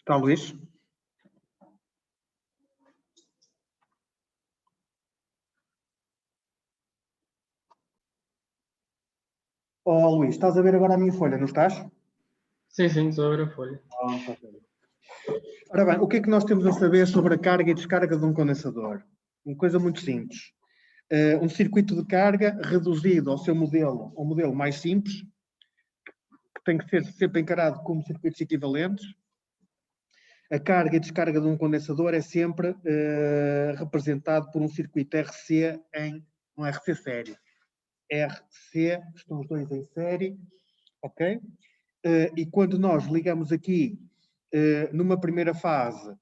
Está, Luís? Oh, Luís, estás a ver agora a minha folha, não estás? Sim, estou a ver a folha. Ora bem, o que é que nós temos a saber sobre a carga e descarga de um condensador? Uma coisa muito simples. Um circuito de carga reduzido ao seu modelo, ao modelo mais simples, que tem que ser sempre encarado como circuitos equivalentes. A carga e descarga de um condensador é sempre representado por um circuito RC em um RC série. RC, estão os dois em série, ok? E quando nós ligamos aqui, numa primeira fase,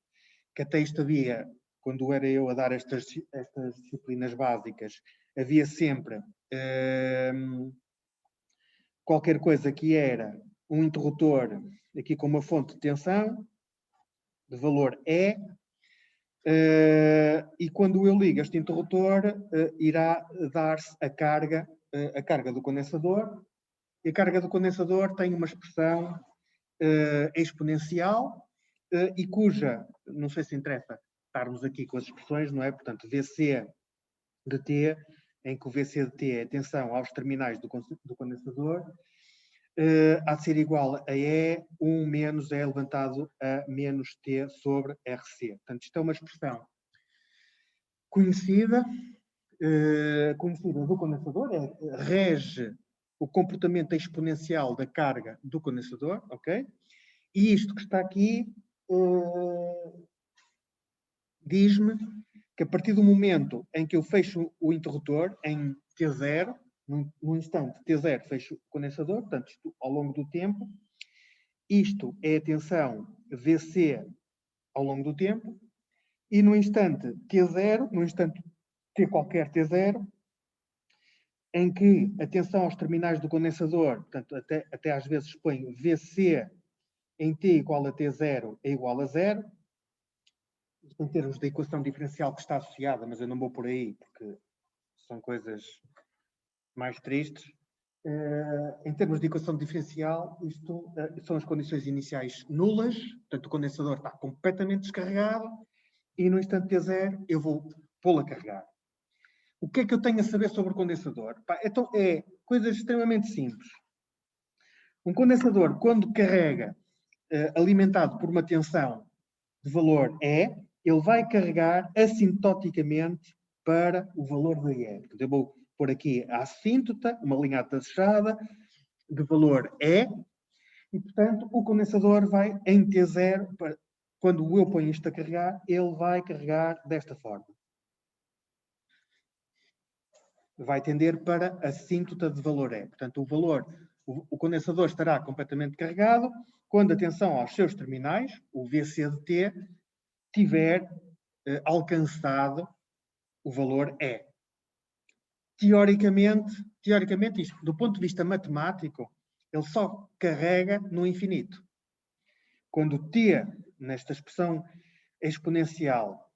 que até isto havia, quando era eu a dar estas disciplinas básicas, havia sempre qualquer coisa que era um interruptor aqui com uma fonte de tensão, de valor E, e quando eu ligo este interruptor, irá dar-se a carga do condensador, e a carga do condensador tem uma expressão exponencial e cuja, não sei se interessa estarmos aqui com as expressões, não é? Portanto, VC de T, em que o VC de T é a tensão aos terminais do condensador, há de ser igual a E, 1 menos E levantado a menos T sobre RC. Portanto, isto é uma expressão conhecida do condensador, rege o comportamento exponencial da carga do condensador, ok? E isto que está aqui diz-me que a partir do momento em que eu fecho o interruptor em T0, num instante T0 fecho o condensador, portanto, isto ao longo do tempo, isto é a tensão VC ao longo do tempo, e no instante T0, no instante T qualquer T0, em que a tensão aos terminais do condensador, portanto, até às vezes põe VC em T igual a T0 é igual a 0, em termos da equação diferencial que está associada, mas eu não vou por aí, porque são coisas mais tristes. Em termos de equação diferencial, isto são as condições iniciais nulas, portanto o condensador está completamente descarregado, e no instante T0 eu vou pô-lo a carregar. O que é que eu tenho a saber sobre o condensador? Então, é coisas extremamente simples. Um condensador, quando carrega, alimentado por uma tensão de valor E, ele vai carregar assintoticamente para o valor de E. Eu vou pôr aqui a assíntota, uma linha atachada, de valor E, e, portanto, o condensador vai em T0, quando eu ponho isto a carregar, ele vai carregar desta forma. Vai tender para a assíntota de valor E. Portanto, o condensador estará completamente carregado quando a tensão aos seus terminais, o VC de T, tiver alcançado o valor E. Teoricamente, isto, do ponto de vista matemático, ele só carrega no infinito. Quando T, nesta expressão exponencial,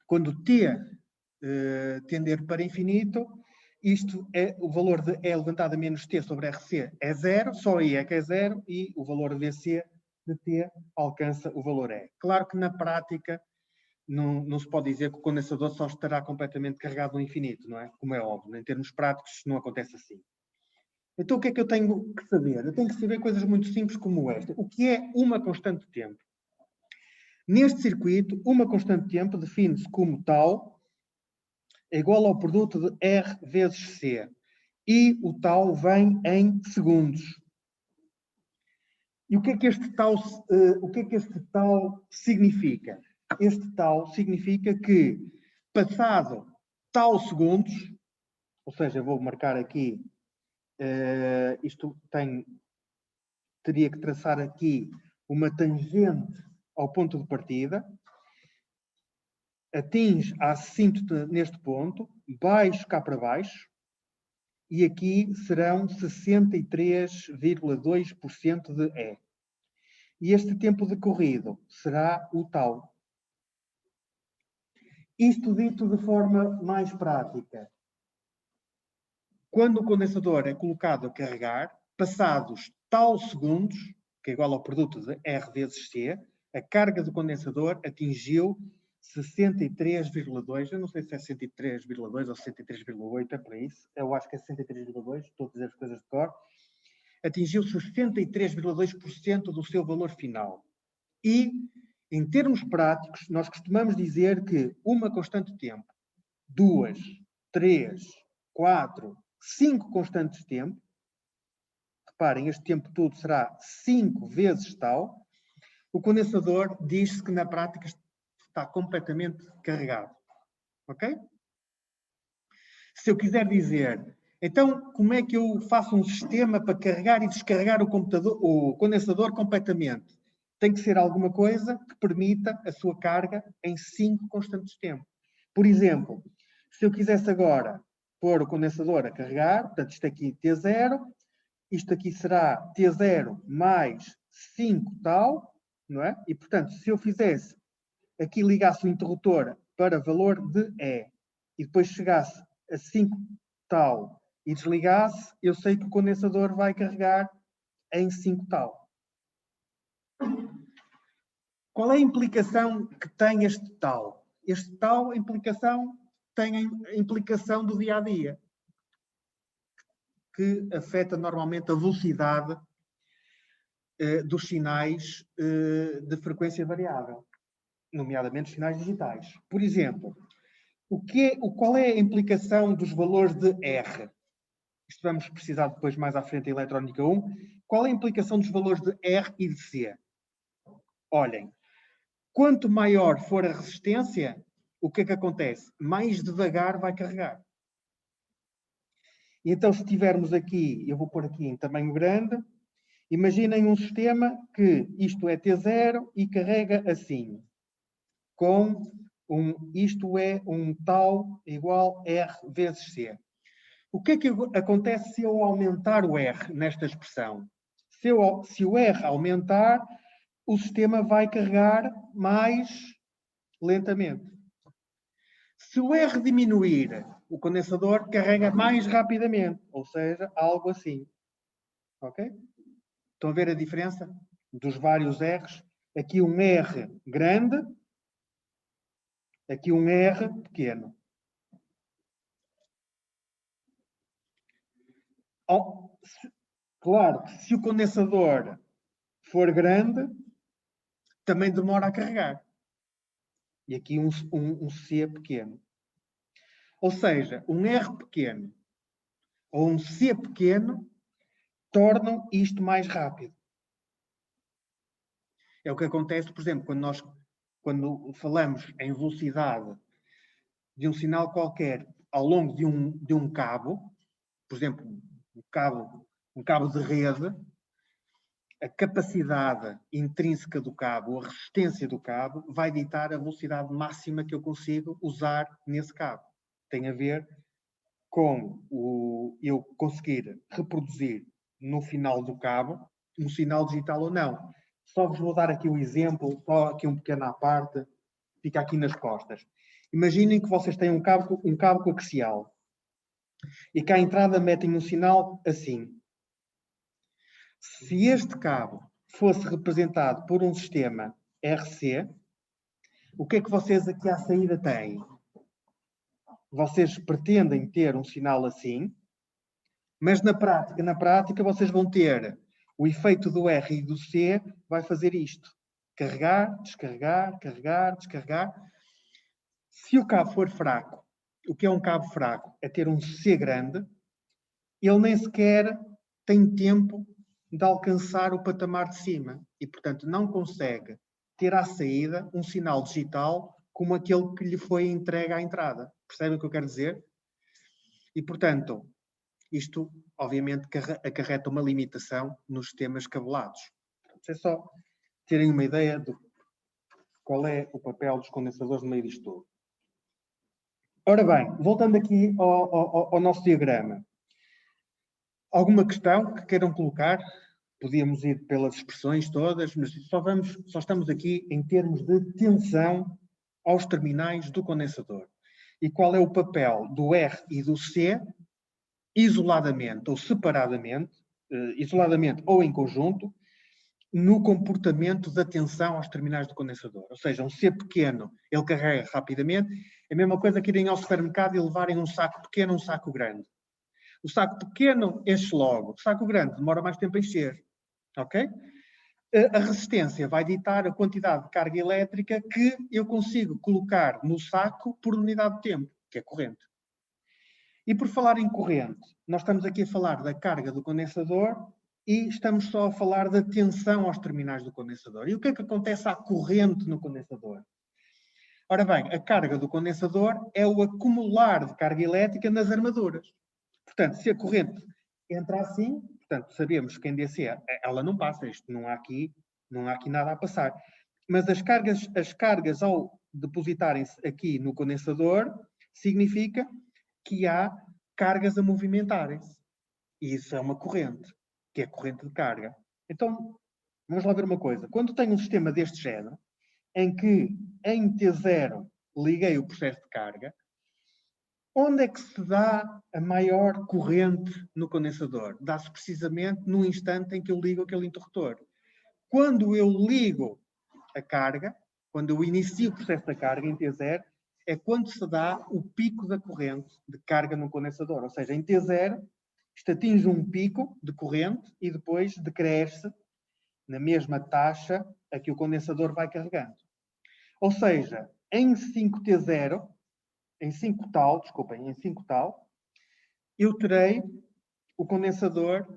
quando T tender para infinito, isto é o valor de E levantado a menos T sobre RC é 0, só aí é que é 0, e o valor de VC de T alcança o valor E. Claro que na prática não se pode dizer que o condensador só estará completamente carregado no infinito, não é? Como é óbvio, em termos práticos não acontece assim. Então o que é que eu tenho que saber? Eu tenho que saber coisas muito simples como esta. O que é uma constante de tempo? Neste circuito, uma constante de tempo define-se como tal é igual ao produto de R vezes C. E o tal vem em segundos. E o que é que este tal significa? Este tal significa que, passado tal segundos, ou seja, vou marcar aqui, teria que traçar aqui uma tangente ao ponto de partida, atinge a assíntota neste ponto, baixo cá para baixo, e aqui serão 63,2% de E. E este tempo decorrido será o tal. Isto dito de forma mais prática. Quando o condensador é colocado a carregar, passados tal segundos, que é igual ao produto de R vezes C, A carga do condensador atingiu 63,2, eu não sei se é 63,2 ou 63,8, é para isso. Eu acho que é 63,2, estou a dizer as coisas de cor. Atingiu 63,2% do seu valor final. E, em termos práticos, nós costumamos dizer que uma constante de tempo, 2, 3, 4, 5 constantes de tempo, reparem, este tempo todo será 5 vezes tal, o condensador diz-se que na prática está completamente carregado. Ok? Se eu quiser dizer, então como é que eu faço um sistema para carregar e descarregar o condensador completamente? Tem que ser alguma coisa que permita a sua carga em 5 constantes de tempo. Por exemplo, se eu quisesse agora pôr o condensador a carregar, portanto isto aqui T0, isto aqui será T0 mais 5 tal, não é? E portanto, se eu fizesse, aqui ligasse o interruptor para valor de E e depois chegasse a 5 tal e desligasse, eu sei que o condensador vai carregar em 5 tal. Qual é a implicação que tem este tal? Este tal implicação tem a implicação do dia a dia, que afeta normalmente a velocidade dos sinais de frequência variável, nomeadamente sinais digitais. Por exemplo, qual é a implicação dos valores de R? Isto vamos precisar depois mais à frente em eletrónica 1. Qual é a implicação dos valores de R e de C? Olhem, quanto maior for a resistência, o que é que acontece? Mais devagar vai carregar. E então, se tivermos aqui, eu vou pôr aqui em tamanho grande, imaginem um sistema que isto é T0 e carrega assim, com isto é um tal igual R vezes C. O que é que acontece se eu aumentar o R nesta expressão? Se o R aumentar, o sistema vai carregar mais lentamente. Se o R diminuir, o condensador carrega mais rapidamente, ou seja, algo assim. Ok? Estão a ver a diferença dos vários R's? Aqui um R grande, aqui um R pequeno. Claro que se o condensador for grande, também demora a carregar. E aqui um C pequeno. Ou seja, um R pequeno ou um C pequeno tornam isto mais rápido. É o que acontece, por exemplo, quando falamos em velocidade de um sinal qualquer ao longo de um cabo, por exemplo, um cabo de rede, a capacidade intrínseca do cabo, a resistência do cabo, vai ditar a velocidade máxima que eu consigo usar nesse cabo. Tem a ver com eu conseguir reproduzir no final do cabo um sinal digital ou não. Só vos vou dar aqui um exemplo, só aqui um pequeno à parte, fica aqui nas costas. Imaginem que vocês têm um cabo coaxial e que à entrada metem um sinal assim. Se este cabo fosse representado por um sistema RC, o que é que vocês aqui à saída têm? Vocês pretendem ter um sinal assim, mas na prática vocês vão ter o efeito do R e do C vai fazer isto. Carregar, descarregar, carregar, descarregar. Se o cabo for fraco, o que é um cabo fraco? É ter um C grande, ele nem sequer tem tempo de alcançar o patamar de cima e, portanto, não consegue ter à saída um sinal digital como aquele que lhe foi entregue à entrada. Percebem o que eu quero dizer? E, portanto, isto, obviamente, acarreta uma limitação nos sistemas cabelados. É só terem uma ideia de qual é o papel dos condensadores no meio disto tudo. Ora bem, voltando aqui ao nosso diagrama. Alguma questão que queiram colocar? Podíamos ir pelas expressões todas, mas só estamos aqui em termos de tensão aos terminais do condensador. E qual é o papel do R e do C, isoladamente ou separadamente, isoladamente ou em conjunto, no comportamento da tensão aos terminais do condensador. Ou seja, um C pequeno, ele carrega rapidamente. É a mesma coisa que irem ao supermercado e levarem um saco pequeno um saco grande. O saco pequeno enche logo. O saco grande demora mais tempo a encher. Ok? A resistência vai ditar a quantidade de carga elétrica que eu consigo colocar no saco por unidade de tempo, que é corrente. E por falar em corrente, nós estamos aqui a falar da carga do condensador e estamos só a falar da tensão aos terminais do condensador. E o que é que acontece à corrente no condensador? Ora bem, a carga do condensador é o acumular de carga elétrica nas armaduras. Portanto, se a corrente entra assim, portanto, sabemos que em DC ela não passa, isto não há aqui nada a passar. Mas as cargas ao depositarem-se aqui no condensador, significa que há cargas a movimentarem-se. E isso é uma corrente, que é a corrente de carga. Então, vamos lá ver uma coisa. Quando tenho um sistema deste género, em que em T0 liguei o processo de carga, onde é que se dá a maior corrente no condensador? Dá-se precisamente no instante em que eu ligo aquele interruptor. Quando eu ligo a carga, quando eu inicio o processo da carga em T0, é quando se dá o pico da corrente de carga no condensador. Ou seja, em T0, isto atinge um pico de corrente e depois decresce na mesma taxa a que o condensador vai carregando. Ou seja, em 5T0, em 5 tal, eu terei o condensador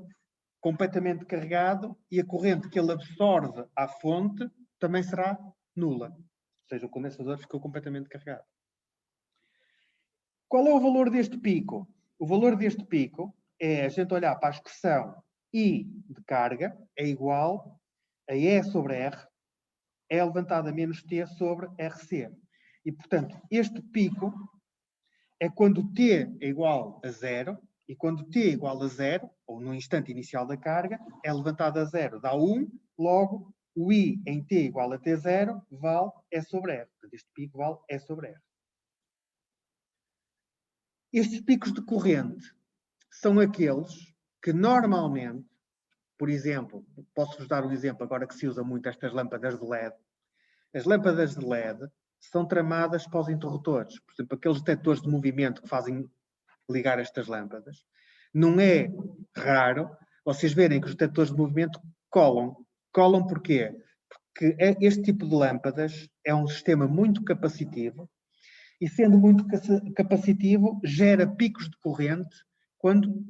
completamente carregado e a corrente que ele absorve à fonte também será nula. Ou seja, o condensador ficou completamente carregado. Qual é o valor deste pico? O valor deste pico é a gente olhar para a expressão I de carga é igual a E sobre R, E elevado a menos T sobre RC. E, portanto, este pico é quando T é igual a zero, e quando T é igual a zero, ou no instante inicial da carga, é levantado a zero, dá 1, logo o I em T igual a T0 vale E sobre R. Portanto, este pico vale E sobre R. Estes picos de corrente são aqueles que normalmente, por exemplo, posso-vos dar um exemplo agora que se usa muito estas lâmpadas de LED. As lâmpadas de LED são tramadas para os interruptores. Por exemplo, aqueles detectores de movimento que fazem ligar estas lâmpadas. Não é raro vocês verem que os detectores de movimento colam. Colam porquê? Porque este tipo de lâmpadas é um sistema muito capacitivo e, sendo muito capacitivo, gera picos de corrente quando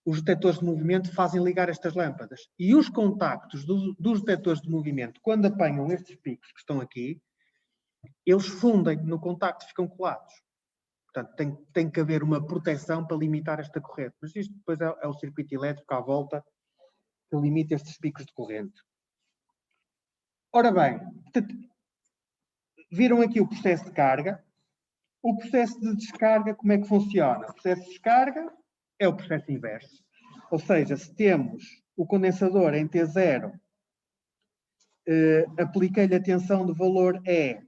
os detectores de movimento fazem ligar estas lâmpadas. E os contactos dos detectores de movimento, quando apanham estes picos que estão aqui, eles fundem no contacto, ficam colados. Portanto, tem que haver uma proteção para limitar esta corrente. Mas isto depois é o circuito elétrico à volta que limita estes picos de corrente. Ora bem, viram aqui o processo de carga. O processo de descarga, como é que funciona? O processo de descarga é o processo inverso. Ou seja, se temos o condensador em T0, apliquei-lhe a tensão de valor E.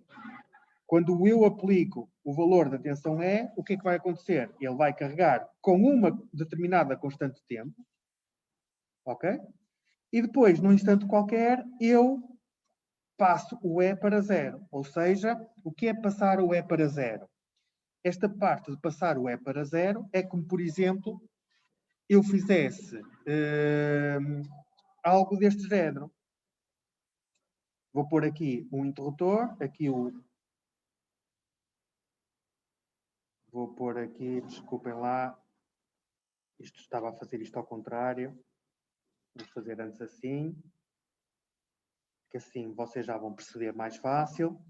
Quando eu aplico o valor da tensão E, o que é que vai acontecer? Ele vai carregar com uma determinada constante de tempo, ok? E depois, num instante qualquer, eu passo o E para zero. Ou seja, o que é passar o E para zero? Esta parte de passar o E para zero é como, por exemplo, eu fizesse algo deste género. Vou pôr aqui um interruptor, vou pôr aqui, desculpem lá, estava a fazer isto ao contrário. Vou fazer antes assim, que assim vocês já vão perceber mais fácil.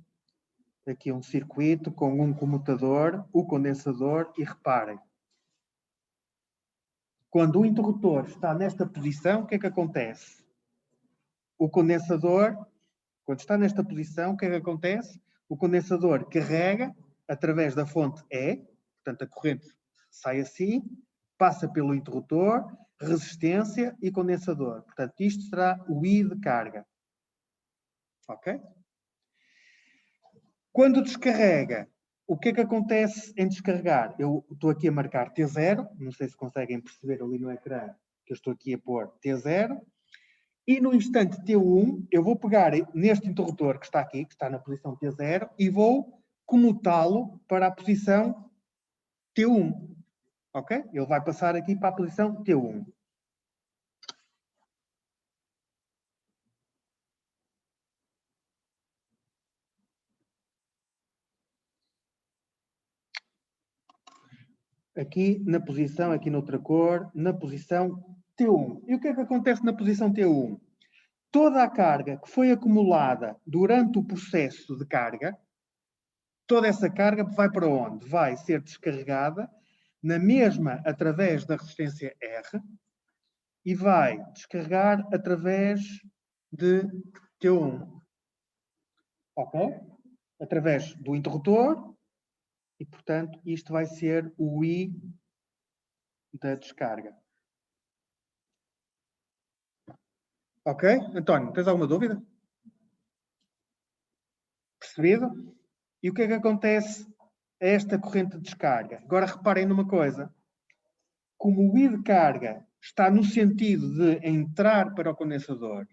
Aqui um circuito com um comutador, o condensador, e reparem, quando o interruptor está nesta posição, o que é que acontece? O condensador, quando está nesta posição, o que é que acontece? O condensador carrega através da fonte E, portanto a corrente sai assim, passa pelo interruptor, resistência e condensador. Portanto, isto será o I de carga. Ok? Quando descarrega, o que é que acontece em descarregar? Eu estou aqui a marcar T0, não sei se conseguem perceber ali no ecrã que eu estou aqui a pôr T0. E no instante T1, eu vou pegar neste interruptor que está aqui, que está na posição T0, e vou comutá-lo para a posição T1. Ok? Ele vai passar aqui para a posição T1. Aqui na posição, aqui noutra cor, na posição T1. E o que é que acontece na posição T1? Toda a carga que foi acumulada durante o processo de carga, toda essa carga vai para onde? Vai ser descarregada na mesma através da resistência R e vai descarregar através de T1. Ok? Através do interruptor e, portanto, isto vai ser o I da descarga. Ok? António, tens alguma dúvida? Percebido? E o que é que acontece a esta corrente de descarga? Agora reparem numa coisa. Como o I de carga está no sentido de entrar para o condensador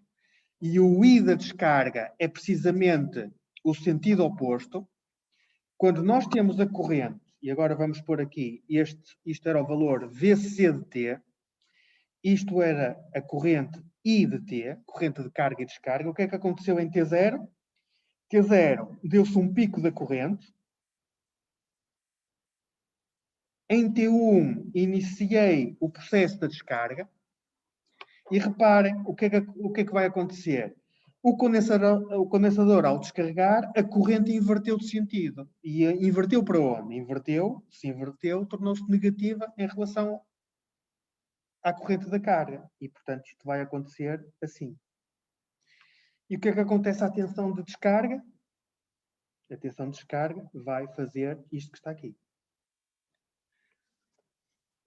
e o I da descarga é precisamente o sentido oposto, quando nós temos a corrente, e agora vamos pôr aqui, isto era o valor VC de T, isto era a corrente I de T, corrente de carga e descarga, o que é que aconteceu em T0? T0 deu-se um pico da corrente. Em T1 iniciei o processo da descarga e reparem o que é que vai acontecer. O condensador, ao descarregar, a corrente inverteu de sentido. E inverteu para onde? Se inverteu, tornou-se negativa em relação à corrente da carga. E, portanto, isto vai acontecer assim. E o que é que acontece à tensão de descarga? A tensão de descarga vai fazer isto que está aqui.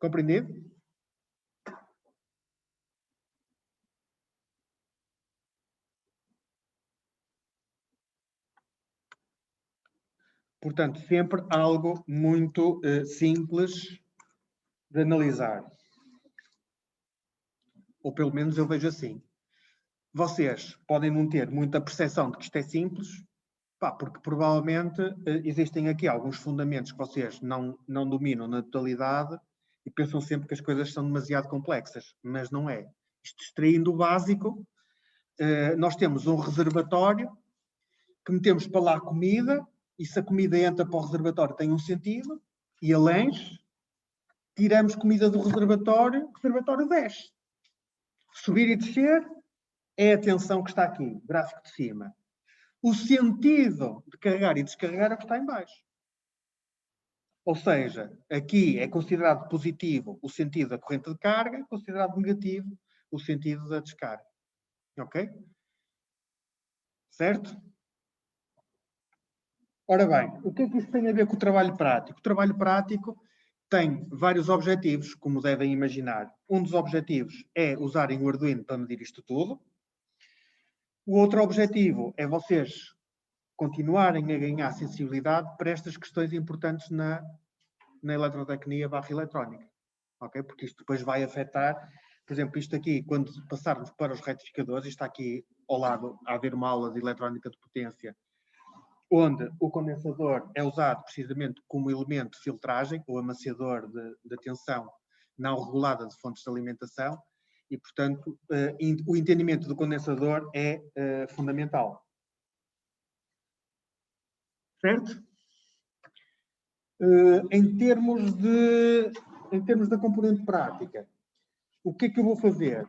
Compreendido? Portanto, sempre algo muito simples de analisar. Ou pelo menos eu vejo assim. Vocês podem não ter muita percepção de que isto é simples, porque provavelmente existem aqui alguns fundamentos que vocês não dominam na totalidade e pensam sempre que as coisas são demasiado complexas, mas não é. Isto, extraindo o básico, nós temos um reservatório que metemos para lá comida e se a comida entra para o reservatório tem um sentido e além tiramos comida do reservatório, o reservatório desce. Subir e descer é a tensão que está aqui, gráfico de cima. O sentido de carregar e descarregar é o que está em baixo. Ou seja, aqui é considerado positivo o sentido da corrente de carga, considerado negativo o sentido da descarga. Ok? Certo? Ora bem, o que é que isso tem a ver com o trabalho prático? O trabalho prático tem vários objetivos, como devem imaginar. Um dos objetivos é usarem o Arduino para medir isto tudo. O outro objetivo é vocês continuarem a ganhar sensibilidade para estas questões importantes na eletrotecnia / eletrónica. Ok? Porque isto depois vai afetar, por exemplo, isto aqui, quando passarmos para os retificadores, isto está aqui ao lado, a haver uma aula de eletrónica de potência, onde o condensador é usado precisamente como elemento de filtragem, ou amaciador de tensão não regulada de fontes de alimentação, e, portanto, o entendimento do condensador é fundamental. Certo? Em termos da componente prática, o que é que eu vou fazer?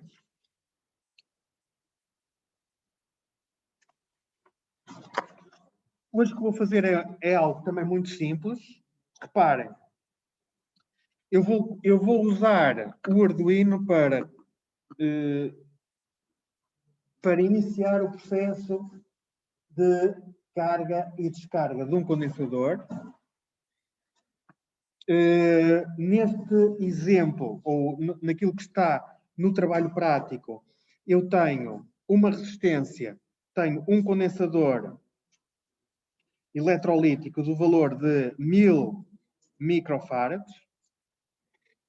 Hoje o que vou fazer é algo também muito simples. Reparem, eu vou usar o Arduino para iniciar o processo de carga e descarga de um condensador. Neste exemplo, ou naquilo que está no trabalho prático, eu tenho uma resistência, tenho um condensador eletrolítico do valor de 1000 microfarads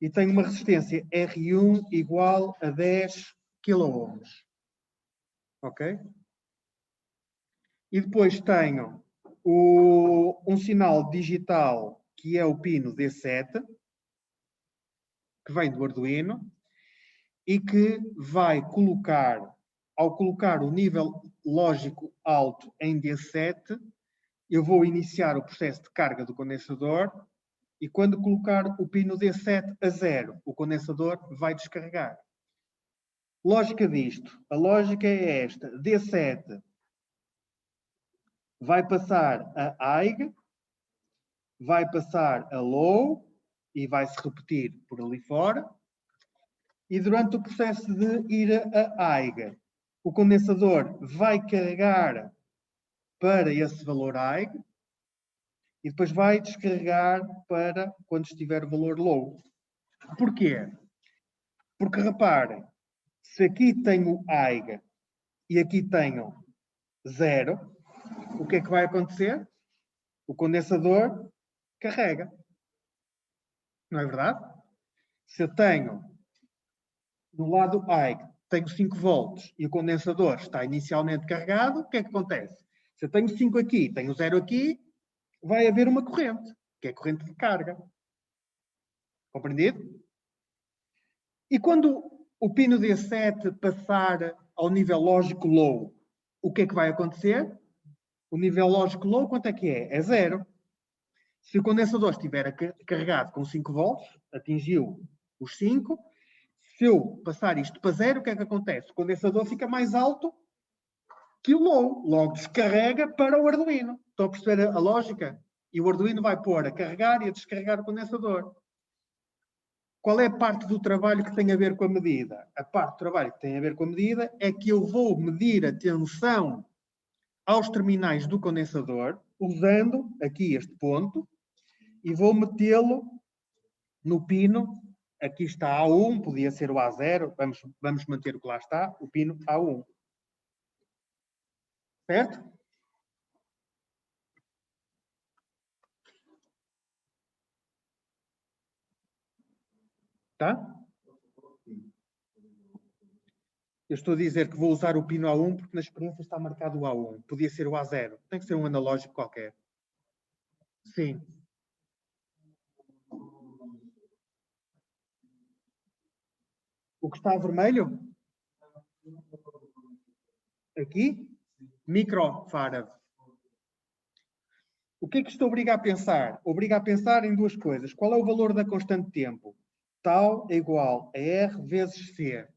e tenho uma resistência R1 igual a 10 kΩ. Ok? E depois tenho um sinal digital que é o pino D7, que vem do Arduino, e que vai colocar, ao colocar o nível lógico alto em D7, eu vou iniciar o processo de carga do condensador e quando colocar o pino D7 a 0, o condensador vai descarregar. Lógica disto. A lógica é esta. D7 vai passar a high, vai passar a low e vai se repetir por ali fora. E durante o processo de ir a high, o condensador vai carregar para esse valor high e depois vai descarregar para quando estiver o valor low. Porquê? Porque reparem, se aqui tenho high e aqui tenho 0, o que é que vai acontecer? O condensador carrega. Não é verdade? Se eu tenho no lado high, tenho 5 volts e o condensador está inicialmente carregado, o que é que acontece? Se eu tenho 5 aqui, tenho 0 aqui, vai haver uma corrente, que é a corrente de carga. Compreendido? E quando o pino D7 passar ao nível lógico low, o que é que vai acontecer? O nível lógico low, quanto é que é? É 0. Se o condensador estiver carregado com 5 volts, atingiu os 5, se eu passar isto para 0, o que é que acontece? O condensador fica mais alto que o low, logo descarrega para o Arduino. Estão a perceber a lógica? E o Arduino vai pôr a carregar e a descarregar o condensador. Qual é a parte do trabalho que tem a ver com a medida? A parte do trabalho que tem a ver com a medida é que eu vou medir a tensão aos terminais do condensador, usando aqui este ponto, e vou metê-lo no pino. Aqui está A1, podia ser o A0, vamos manter o que lá está, o pino A1. Certo? Tá? Eu estou a dizer que vou usar o pino A1 porque na experiência está marcado o A1. Podia ser o A0. Tem que ser um analógico qualquer. Sim. O que está vermelho? Aqui? Microfarad. O que é que isto obriga a pensar? Obriga a pensar em duas coisas. Qual é o valor da constante de tempo? Tau é igual a R vezes C.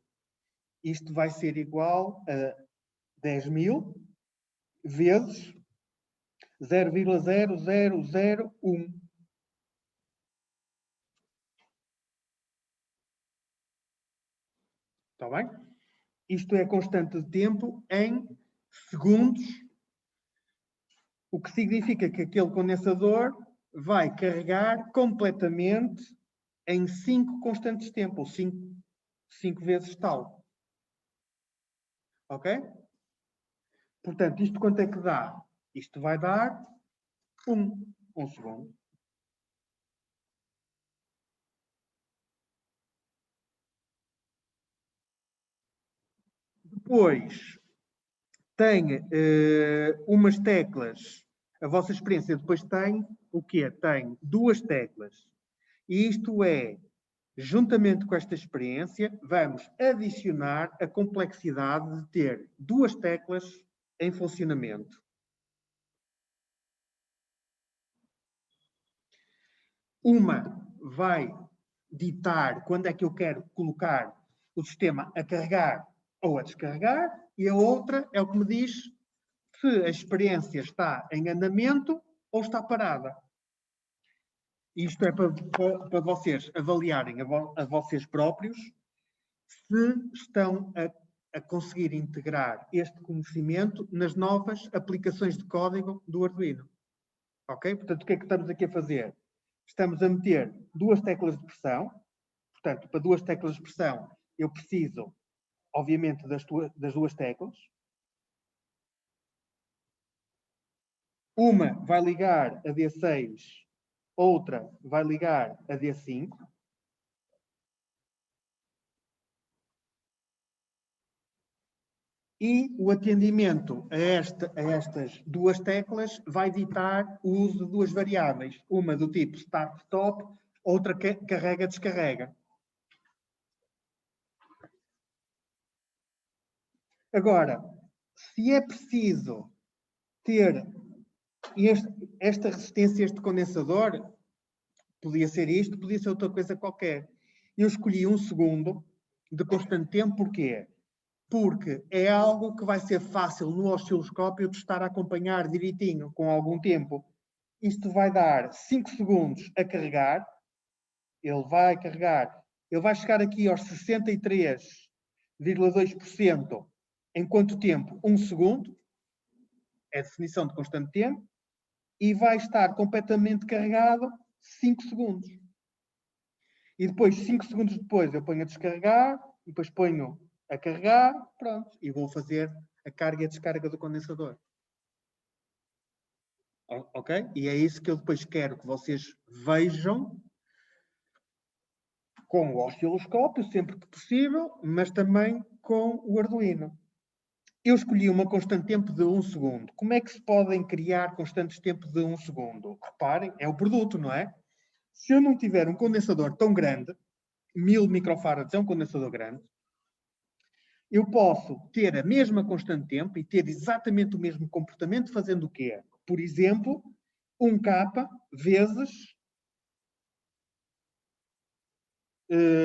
Isto vai ser igual a 10.000 vezes 0,0001. Está bem? Isto é a constante de tempo em segundos, o que significa que aquele condensador vai carregar completamente em 5 constantes de tempo, ou 5 vezes tal. Ok? Portanto, isto quanto é que dá? Isto vai dar 1 segundo. Depois, tem umas teclas. A vossa experiência depois tem o quê? Tem 2 teclas. E isto é, juntamente com esta experiência, vamos adicionar a complexidade de ter 2 teclas em funcionamento. Uma vai ditar quando é que eu quero colocar o sistema a carregar ou a descarregar, e a outra é o que me diz se a experiência está em andamento ou está parada. Isto é para vocês avaliarem a vocês próprios se estão a conseguir integrar este conhecimento nas novas aplicações de código do Arduino. Ok? Portanto, o que é que estamos aqui a fazer? Estamos a meter 2 teclas de pressão. Portanto, para 2 teclas de pressão, eu preciso, obviamente, das 2 teclas. Uma vai ligar a D6, outra vai ligar a D5. E o atendimento a estas duas teclas vai evitar o uso de duas variáveis. Uma do tipo start-stop, outra carrega-descarrega. Agora, se é preciso ter esta resistência, este condensador, podia ser isto, podia ser outra coisa qualquer. Eu escolhi 1 segundo de constante tempo, porquê? Porque é algo que vai ser fácil no osciloscópio de estar a acompanhar direitinho, com algum tempo. Isto vai dar 5 segundos a carregar, ele vai carregar, ele vai chegar aqui aos 63,2%. Em quanto tempo? 1 segundo, é a definição de constante tempo, e vai estar completamente carregado 5 segundos. E depois, 5 segundos depois, eu ponho a descarregar, e depois ponho a carregar, pronto, e vou fazer a carga e a descarga do condensador. Ok? E é isso que eu depois quero que vocês vejam com o osciloscópio, sempre que possível, mas também com o Arduino. Eu escolhi uma constante tempo de 1 segundo. Como é que se podem criar constantes tempo de 1 segundo? Reparem, é o produto, não é? Se eu não tiver um condensador tão grande, 1000 microfarads é um condensador grande, eu posso ter a mesma constante de tempo e ter exatamente o mesmo comportamento fazendo o quê? Por exemplo, 1K vezes,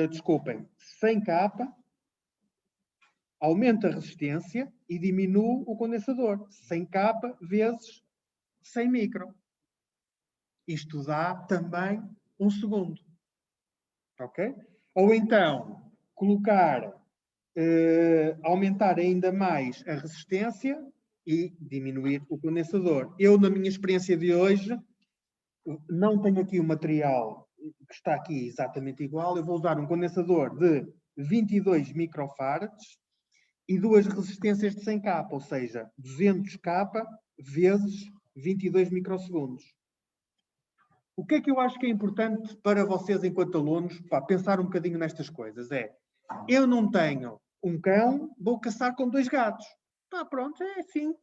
desculpem, 100K, aumenta a resistência e diminui o condensador. 100K vezes 100 micro. Isto dá também 1 segundo. Ok? Ou então, colocar, aumentar ainda mais a resistência e diminuir o condensador. Eu, na minha experiência de hoje, não tenho aqui o material que está aqui exatamente igual. Eu vou usar um condensador de 22 microfarads e duas resistências de 100K, ou seja, 200K vezes 22 microsegundos. O que é que eu acho que é importante para vocês, enquanto alunos, pensar um bocadinho nestas coisas? Eu não tenho um cão, vou caçar com 2 gatos. Pronto, é assim.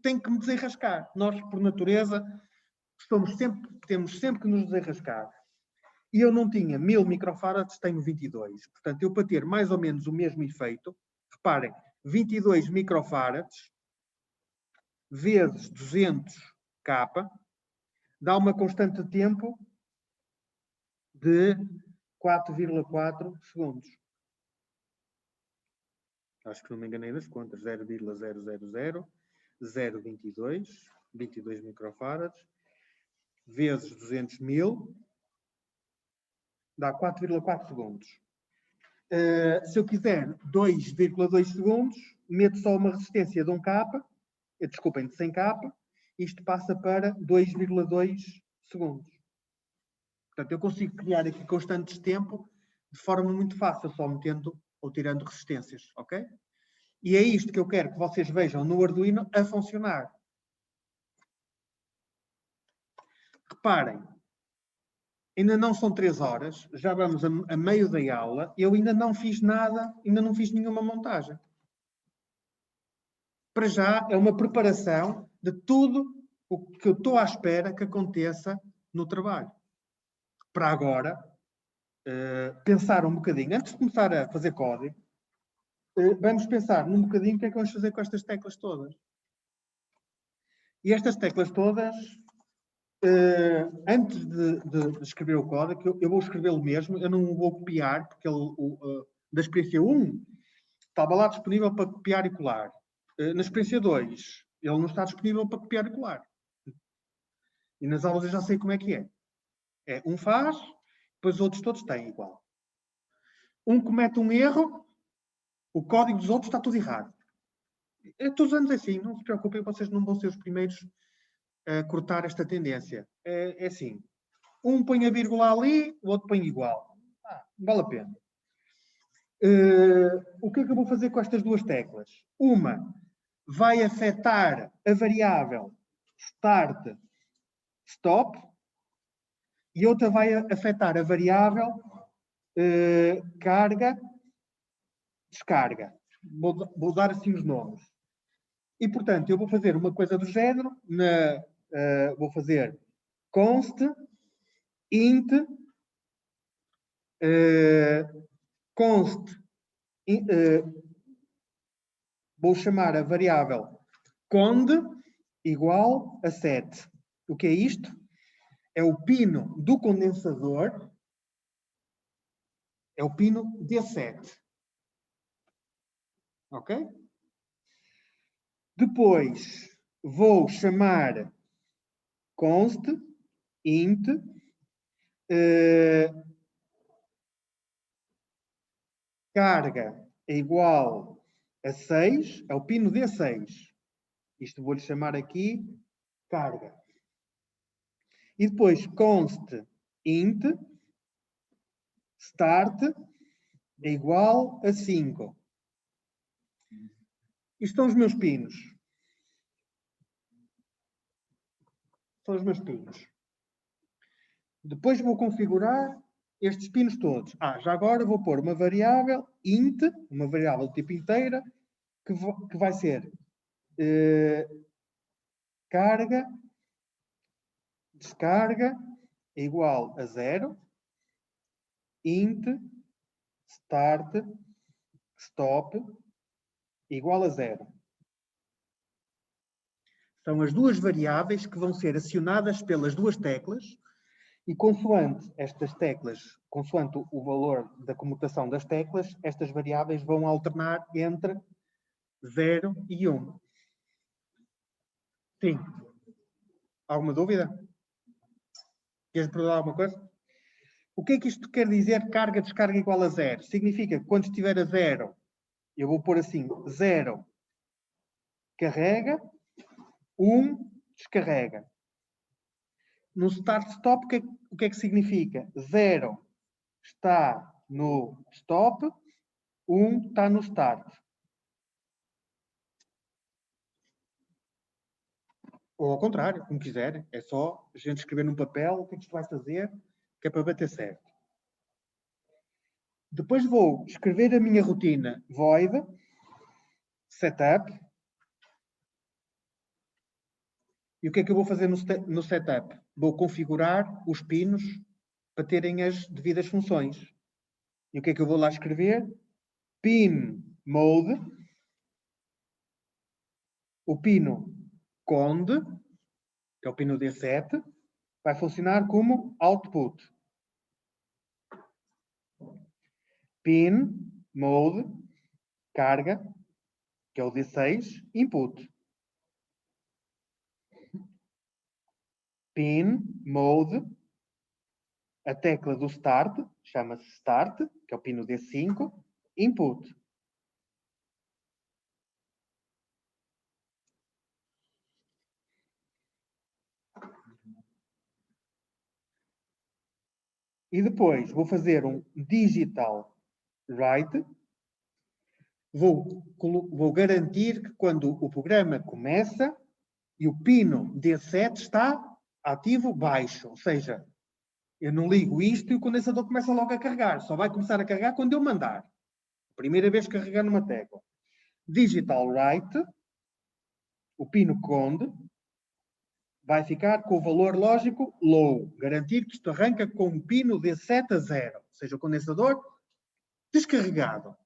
Tenho que me desenrascar. Nós, por natureza, temos sempre que nos desenrascar. E eu não tinha 1000 microfarads, tenho 22. Portanto, eu para ter mais ou menos o mesmo efeito, reparem, 22 microfarads vezes 200K dá uma constante de tempo de 4,4 segundos. Acho que não me enganei nas contas. 0,000,022, 22 microfarads, vezes 200 mil, dá 4,4 segundos. Se eu quiser 2,2 segundos, meto só uma resistência de 1K, desculpem, de 100K, isto passa para 2,2 segundos. Portanto, eu consigo criar aqui constantes de tempo de forma muito fácil, só metendo ou tirando resistências, ok? E é isto que eu quero que vocês vejam no Arduino a funcionar. Reparem, ainda não são 3 horas, já vamos a meio da aula, eu ainda não fiz nada, ainda não fiz nenhuma montagem. Para já é uma preparação de tudo o que eu estou à espera que aconteça no trabalho. Para agora, pensar um bocadinho, antes de começar a fazer código, vamos pensar num bocadinho o que é que vamos fazer com estas teclas todas. E estas teclas todas, antes de escrever o código, eu vou escrevê-lo mesmo, eu não vou copiar, porque da experiência 1 estava lá disponível para copiar e colar. Na experiência 2, ele não está disponível para copiar e colar. E nas aulas eu já sei como é que é. Um faz, depois os outros todos têm igual. Um comete um erro, o código dos outros está tudo errado. Todos os anos é assim, não se preocupem, vocês não vão ser os primeiros a cortar esta tendência. É assim, um põe a vírgula ali, o outro põe igual. Vale a pena. O que é que eu vou fazer com estas duas teclas? Uma vai afetar a variável start, stop, e outra vai afetar a variável carga, descarga. vou dar assim os nomes. E, portanto, eu vou fazer uma coisa do género, vou fazer const, int, const, vou chamar a variável cond igual a 7. O que é isto? É o pino do condensador, é o pino D7. Ok? Depois vou chamar const, int, carga é igual a 6, é o pino D6. Isto vou-lhe chamar aqui carga. E depois const, int, start é igual a 5. Isto são os meus pinos. São os meus pinos. Depois vou configurar estes pinos todos. Já agora vou pôr uma variável int, uma variável de tipo inteira, que vai ser carga, descarga, é igual a 0, int, start, stop, igual a 0. São as duas variáveis que vão ser acionadas pelas duas teclas e consoante estas teclas, consoante o valor da comutação das teclas, estas variáveis vão alternar entre 0 e 1. Sim. Alguma dúvida? Queres perguntar alguma coisa? O que é que isto quer dizer carga, descarga igual a 0? Significa que quando estiver a 0, eu vou pôr assim, 0 carrega, 1 descarrega. No start-stop, o que é que significa? 0 está no stop, 1 está no start. Ou ao contrário, como quiser. É só a gente escrever num papel o que é que isto vai fazer, que é para bater certo. Depois vou escrever a minha rotina void, setup. E o que é que eu vou fazer no setup? Vou configurar os pinos para terem as devidas funções. E o que é que eu vou lá escrever? Pin mode, o pino cond, que é o pino D7, vai funcionar como output. Pin mode, carga, que é o D6, input. Pin mode, a tecla do start, chama-se start, que é o pino D5, input. E depois vou fazer um digital write. Vou garantir que quando o programa começa e o pino D7 está ativo baixo, ou seja, eu não ligo isto e o condensador começa logo a carregar. Só vai começar a carregar quando eu mandar. Primeira vez que carregar numa tecla. Digital write, o pino cond, vai ficar com o valor lógico low. Garantir que isto arranca com um pino D7 a 0. Ou seja, o condensador descarregado.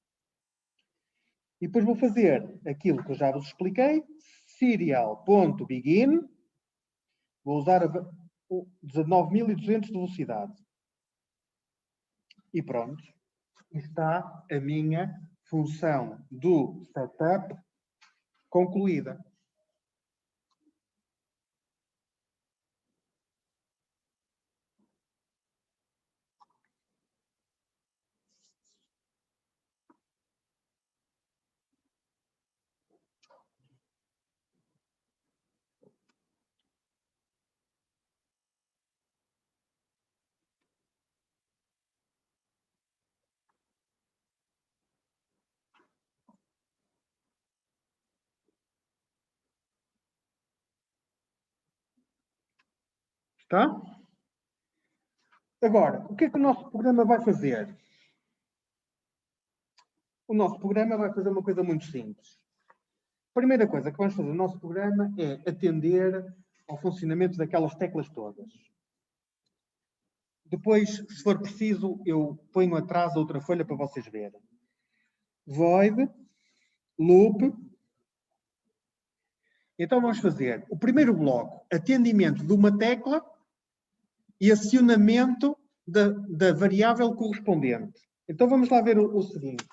E depois vou fazer aquilo que eu já vos expliquei. Serial.begin. Vou usar 19.200 de velocidade. E pronto. Está a minha função do setup concluída. Está? Agora, o que é que o nosso programa vai fazer? O nosso programa vai fazer uma coisa muito simples. A primeira coisa que vamos fazer no nosso programa é atender ao funcionamento daquelas teclas todas. Depois, se for preciso, eu ponho atrás outra folha para vocês verem. Void, loop. Então vamos fazer o primeiro bloco, atendimento de uma tecla e acionamento da variável correspondente. Então vamos lá ver o seguinte.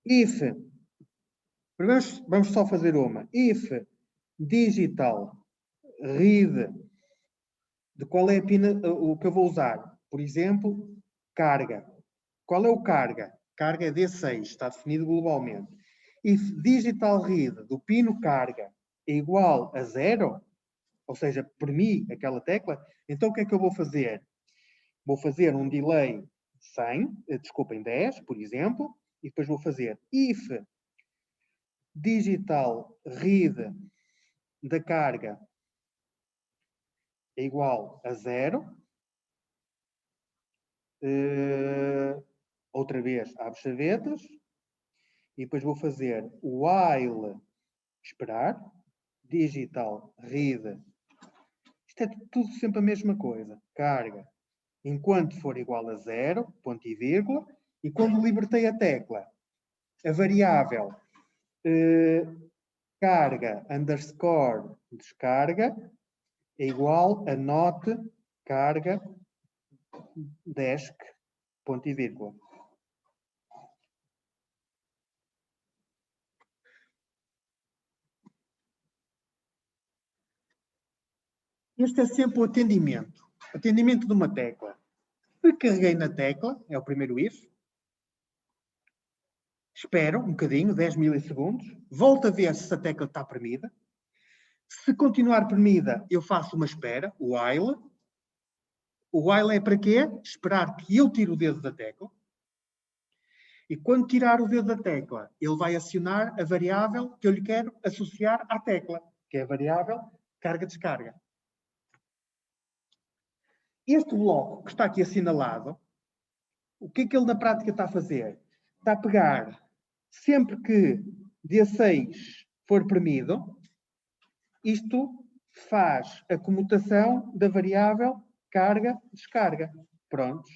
If, vamos só fazer uma. If digital read, de qual é a pina, o que eu vou usar? Por exemplo, carga. Qual é o carga? Carga é D6, está definido globalmente. If digital read do pino carga é igual a 0, ou seja, premi aquela tecla, então o que é que eu vou fazer? Vou fazer um delay 10, por exemplo, e depois vou fazer if digital read da carga é igual a 0. Outra vez, abro chavetas. E depois vou fazer while esperar. Digital read. Isto é tudo sempre a mesma coisa. Carga. Enquanto for igual a 0, ponto e vírgula. E quando libertei a tecla, a variável carga underscore descarga é igual a not carga desk, ponto e vírgula. Este é sempre o atendimento. Atendimento de uma tecla. Se carreguei na tecla, é o primeiro if. Espero um bocadinho, 10 milissegundos. Volto a ver se a tecla está premida. Se continuar premida, eu faço uma espera, o while. O while é para quê? Esperar que eu tire o dedo da tecla. E quando tirar o dedo da tecla, ele vai acionar a variável que eu lhe quero associar à tecla, que é a variável carga-descarga. Este bloco que está aqui assinalado, o que é que ele na prática está a fazer? Está a pegar, sempre que D6 for premido, isto faz a comutação da variável carga-descarga. Prontos.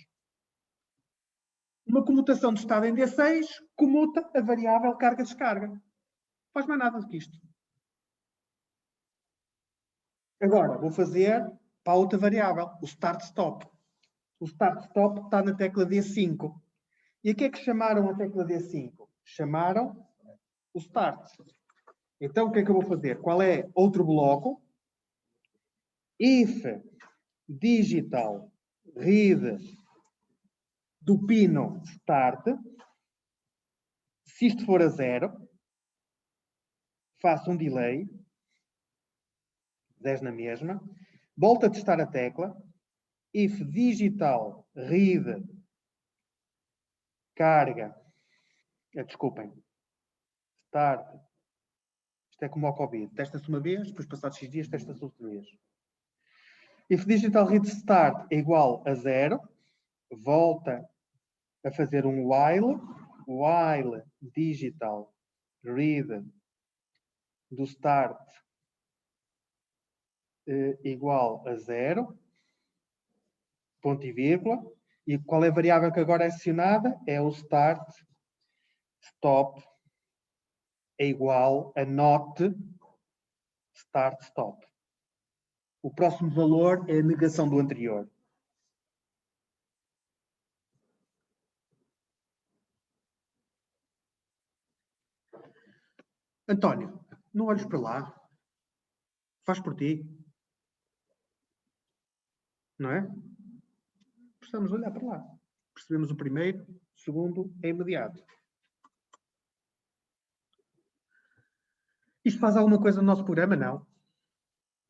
Uma comutação de estado em D6 comuta a variável carga-descarga. Não faz mais nada do que isto. Agora, vou fazer para a outra variável, o start-stop. O start-stop está na tecla D5. E a que é que chamaram a tecla D5? Chamaram o start. Então, o que é que eu vou fazer? Qual é outro bloco? If digital read do pino start, se isto for a 0, faço um delay, 10 na mesma, volto a testar a tecla, if digital read carga, desculpem, start, isto é como ao Covid, testa-se uma vez, depois passados X dias testa-se outra vez. If digital read start é igual a 0, volta a fazer um while digital read do start igual a 0, ponto e vírgula. E qual é a variável que agora é acionada? É o start stop é igual a not start stop. O próximo valor é a negação do anterior. António, não olhes para lá. Faz por ti. Não é? Precisamos olhar para lá. Percebemos o primeiro, o segundo é imediato. Isto faz alguma coisa no nosso programa? Não.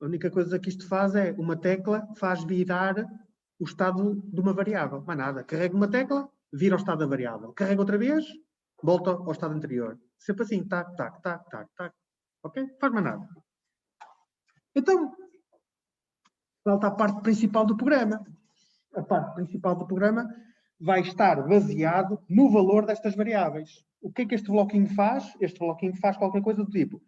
A única coisa que isto faz é, uma tecla faz virar o estado de uma variável. Mais nada. Carrega uma tecla, vira o estado da variável. Carrega outra vez, volta ao estado anterior. Sempre assim, tac, tac, tac, tac, tac. Ok? Faz mais nada. Então, falta a parte principal do programa. a parte principal do programa vai estar baseado no valor destas variáveis. O que é que este bloquinho faz? Este bloquinho faz qualquer coisa do tipo: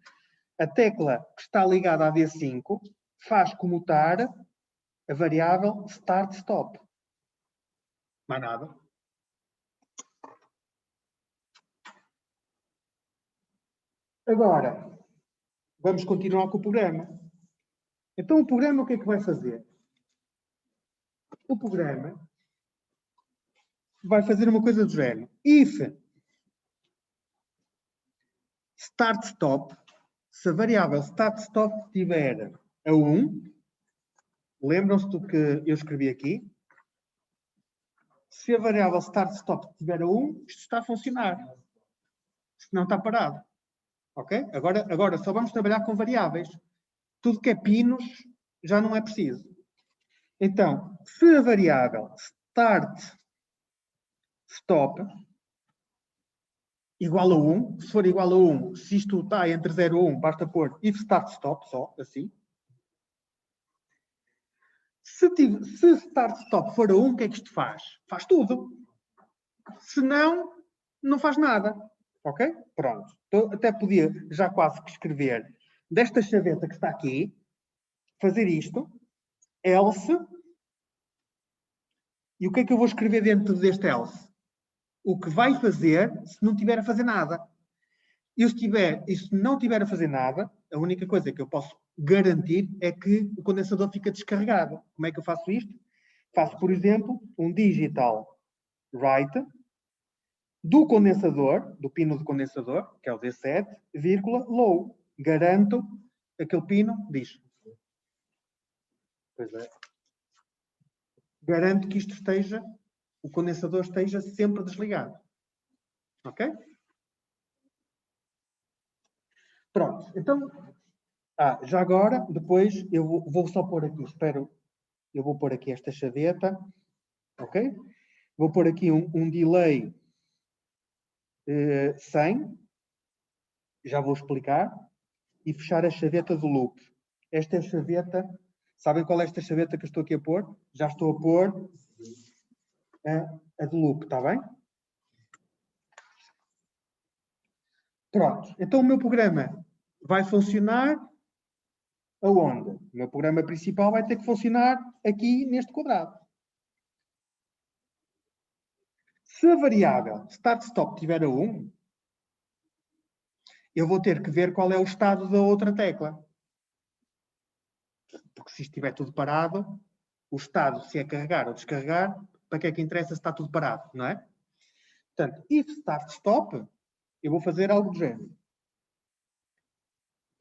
a tecla que está ligada à D5 faz comutar a variável start-stop. Mais nada. Agora, vamos continuar com o programa. Então, o programa o que é que vai fazer? O programa vai fazer uma coisa do género. If start-stop, se a variável start-stop tiver a 1, lembram-se do que eu escrevi aqui? Se a variável start-stop tiver a 1, isto está a funcionar. Senão está parado. Ok? Agora só vamos trabalhar com variáveis. Tudo que é pinos já não é preciso. Então, se a variável start-stop igual a 1, se for igual a 1, se isto está entre 0 e 1, basta pôr if start-stop, só, assim. Se start-stop for a 1, o que é que isto faz? Faz tudo. Se não, não faz nada. Ok? Pronto. Então, até podia já quase que escrever desta chaveta que está aqui, fazer isto, else, e o que é que eu vou escrever dentro deste else? O que vai fazer se não tiver a fazer nada. E se não tiver a fazer nada, a única coisa que eu posso garantir é que o condensador fica descarregado. Como é que eu faço isto? Faço, por exemplo, um digital write do condensador, do pino do condensador, que é o D7, vírgula, low. Garanto aquele pino, diz. Pois é. Garanto que isto esteja, o condensador esteja sempre desligado. Ok? Pronto. Então, já agora, depois, eu vou só pôr aqui, eu vou pôr aqui esta chaveta, ok? Vou pôr aqui um delay 100, já vou explicar, e fechar a chaveta do loop. Esta é a chaveta, sabem qual é esta chaveta que eu estou aqui a pôr? Já estou a pôr a do loop, está bem? Pronto, então o meu programa vai funcionar aonde? O meu programa principal vai ter que funcionar aqui neste quadrado. Se a variável start-stop tiver a 1, eu vou ter que ver qual é o estado da outra tecla. Porque se estiver tudo parado, o estado, se é carregar ou descarregar, para que é que interessa se está tudo parado, não é? Portanto, if start-stop, eu vou fazer algo do género.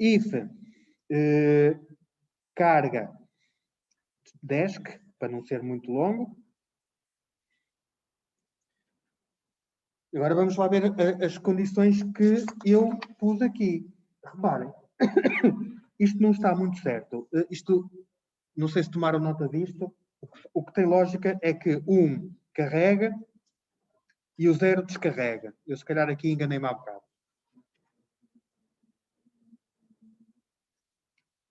If carga desk, para não ser muito longo. Agora vamos lá ver as condições que eu pus aqui. Reparem, isto não está muito certo. Isto, não sei se tomaram nota disto. O que tem lógica é que 1 carrega e o 0 descarrega. Eu se calhar aqui enganei-me há bocado.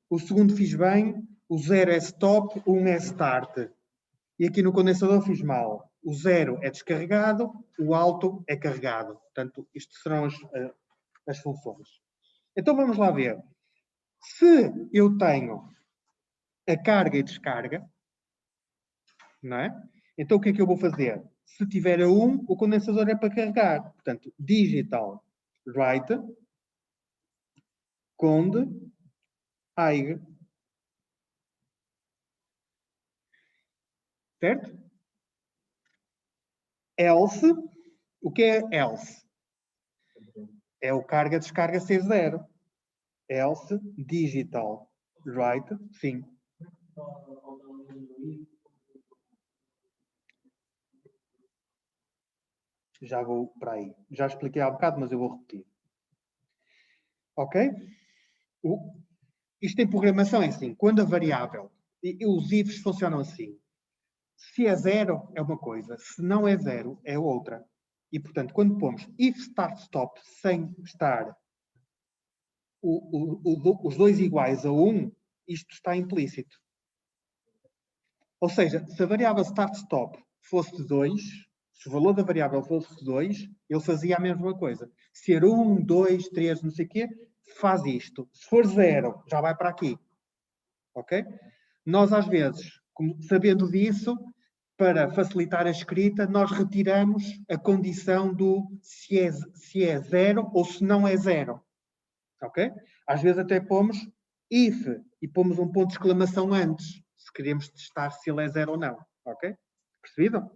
O segundo fiz bem, o 0 é stop, o 1 é start. E aqui no condensador fiz mal. O 0 é descarregado, o alto é carregado. Portanto, isto serão as funções. Então vamos lá ver. Se eu tenho a carga e descarga, não é? Então o que é que eu vou fazer? Se tiver a 1, o condensador é para carregar. Portanto, digital write cond aig. Certo? Else, o que é else? É o carga-descarga ser 0. Else digital write, sim. Já vou para aí. Já expliquei há bocado, mas eu vou repetir. Ok? Isto em programação é assim. Quando a variável, e os ifs funcionam assim. Se é 0, é uma coisa. Se não é 0, é outra. E, portanto, quando pomos if start stop sem estar os dois iguais a 1, isto está implícito. Ou seja, se a variável start-stop fosse de 2, se o valor da variável fosse 2, ele fazia a mesma coisa. Se era 1, 2, 3, não sei o quê, faz isto. Se for 0, já vai para aqui. Ok? Nós, às vezes, sabendo disso, para facilitar a escrita, nós retiramos a condição do se é 0 ou se não é 0. Ok? Às vezes até pomos if e pomos um ponto de exclamação antes, se queremos testar se ele é 0 ou não. Ok? Percebido?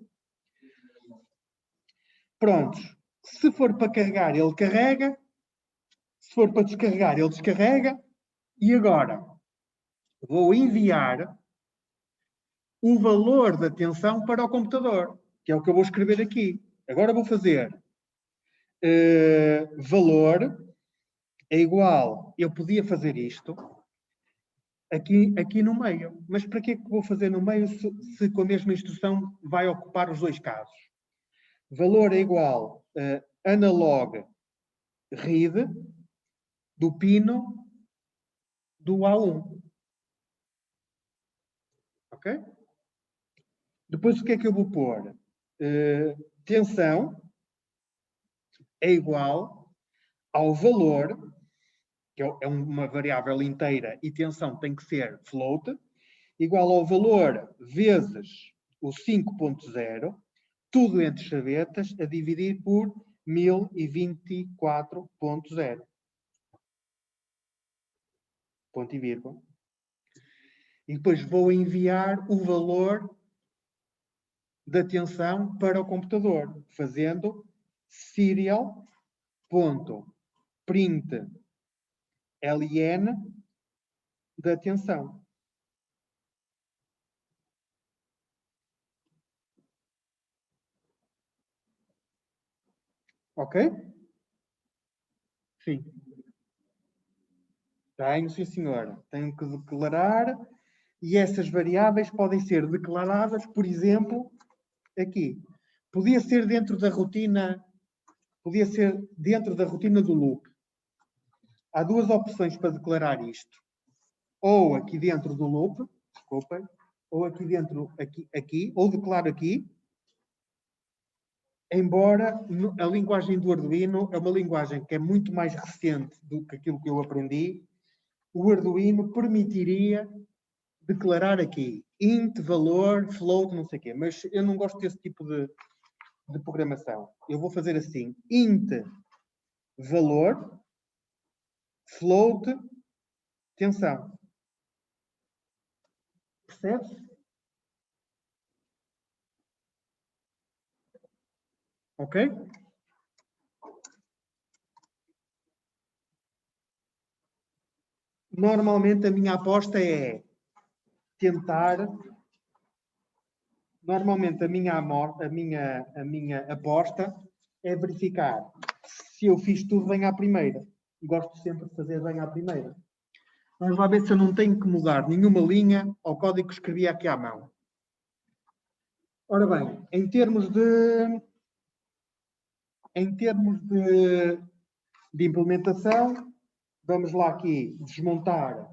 Prontos. Se for para carregar, ele carrega. Se for para descarregar, ele descarrega. E agora vou enviar o valor da tensão para o computador, que é o que eu vou escrever aqui. Agora vou fazer valor é igual, eu podia fazer isto aqui no meio. Mas para que é que vou fazer no meio se com a mesma instrução vai ocupar os dois casos? Valor é igual analog read do pino do A1. Ok? Depois o que é que eu vou pôr? Tensão é igual ao valor, que é uma variável inteira, e tensão tem que ser float, igual ao valor vezes o 5.0, tudo entre chavetas, a dividir por 1024.0. Ponto e vírgula. E depois vou enviar o valor da tensão para o computador, fazendo serial.print ln da tensão. Ok? Sim. Tenho, sim, senhora. Tenho que declarar e essas variáveis podem ser declaradas, por exemplo, aqui. Podia ser dentro da rotina do loop. Há duas opções para declarar isto. Ou aqui dentro do loop, desculpem, ou aqui dentro, aqui, ou declaro aqui, embora a linguagem do Arduino é uma linguagem que é muito mais recente do que aquilo que eu aprendi, o Arduino permitiria declarar aqui int, valor, float, não sei o quê, mas eu não gosto desse tipo de programação. Eu vou fazer assim, int, valor, float, tensão. Percebes? Ok? Normalmente a minha aposta é tentar. Normalmente a minha aposta é verificar se eu fiz tudo bem à primeira. Gosto sempre de fazer bem à primeira. Vamos lá ver se eu não tenho que mudar nenhuma linha ao código que escrevi aqui à mão. Ora bem, em termos de implementação, vamos lá aqui desmontar.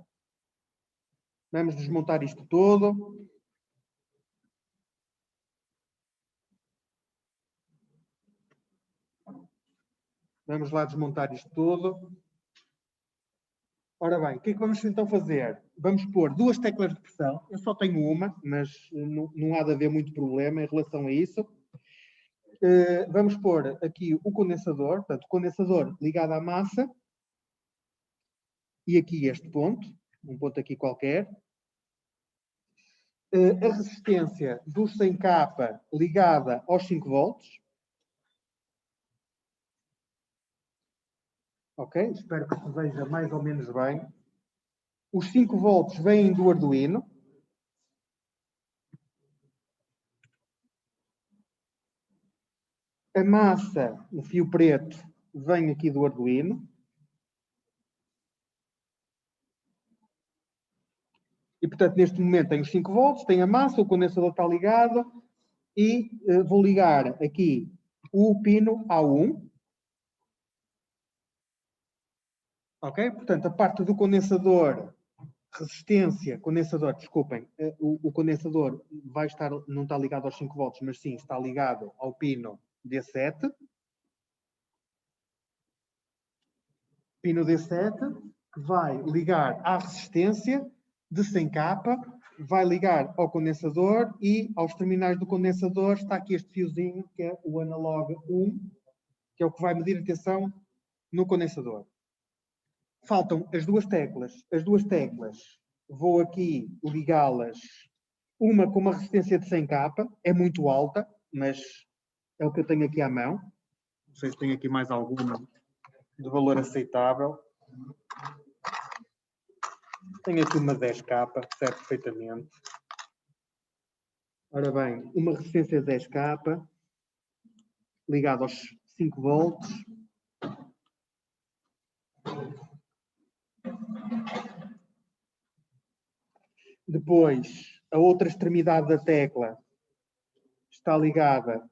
Vamos desmontar isto todo. Vamos lá desmontar isto todo. Ora bem, o que é que vamos então fazer? Vamos pôr duas teclas de pressão. Eu só tenho uma, mas não há de haver muito problema em relação a isso. Vamos pôr aqui o condensador, portanto, o condensador ligado à massa. E aqui este ponto, um ponto aqui qualquer. A resistência do 100K ligada aos 5 volts. Ok? Espero que se veja mais ou menos bem. Os 5 volts vêm do Arduino. A massa, o fio preto, vem aqui do Arduino. E, portanto, neste momento tenho os 5 volts, tenho a massa, o condensador está ligado e vou ligar aqui o pino A1. Ok? Portanto, a parte do condensador resistência, condensador, desculpem, o condensador não está ligado aos 5 volts, mas sim está ligado ao pino D7. Pino D7, que vai ligar à resistência de 100K, vai ligar ao condensador e aos terminais do condensador está aqui este fiozinho, que é o analog 1, que é o que vai medir a tensão no condensador. Faltam as duas teclas. As duas teclas, vou aqui ligá-las, uma com uma resistência de 100K, é muito alta, mas é o que eu tenho aqui à mão. Não sei se tenho aqui mais alguma de valor aceitável. Tenho aqui uma 10K, serve perfeitamente. Ora bem, uma resistência 10K, ligada aos 5 volts. Depois, a outra extremidade da tecla está ligada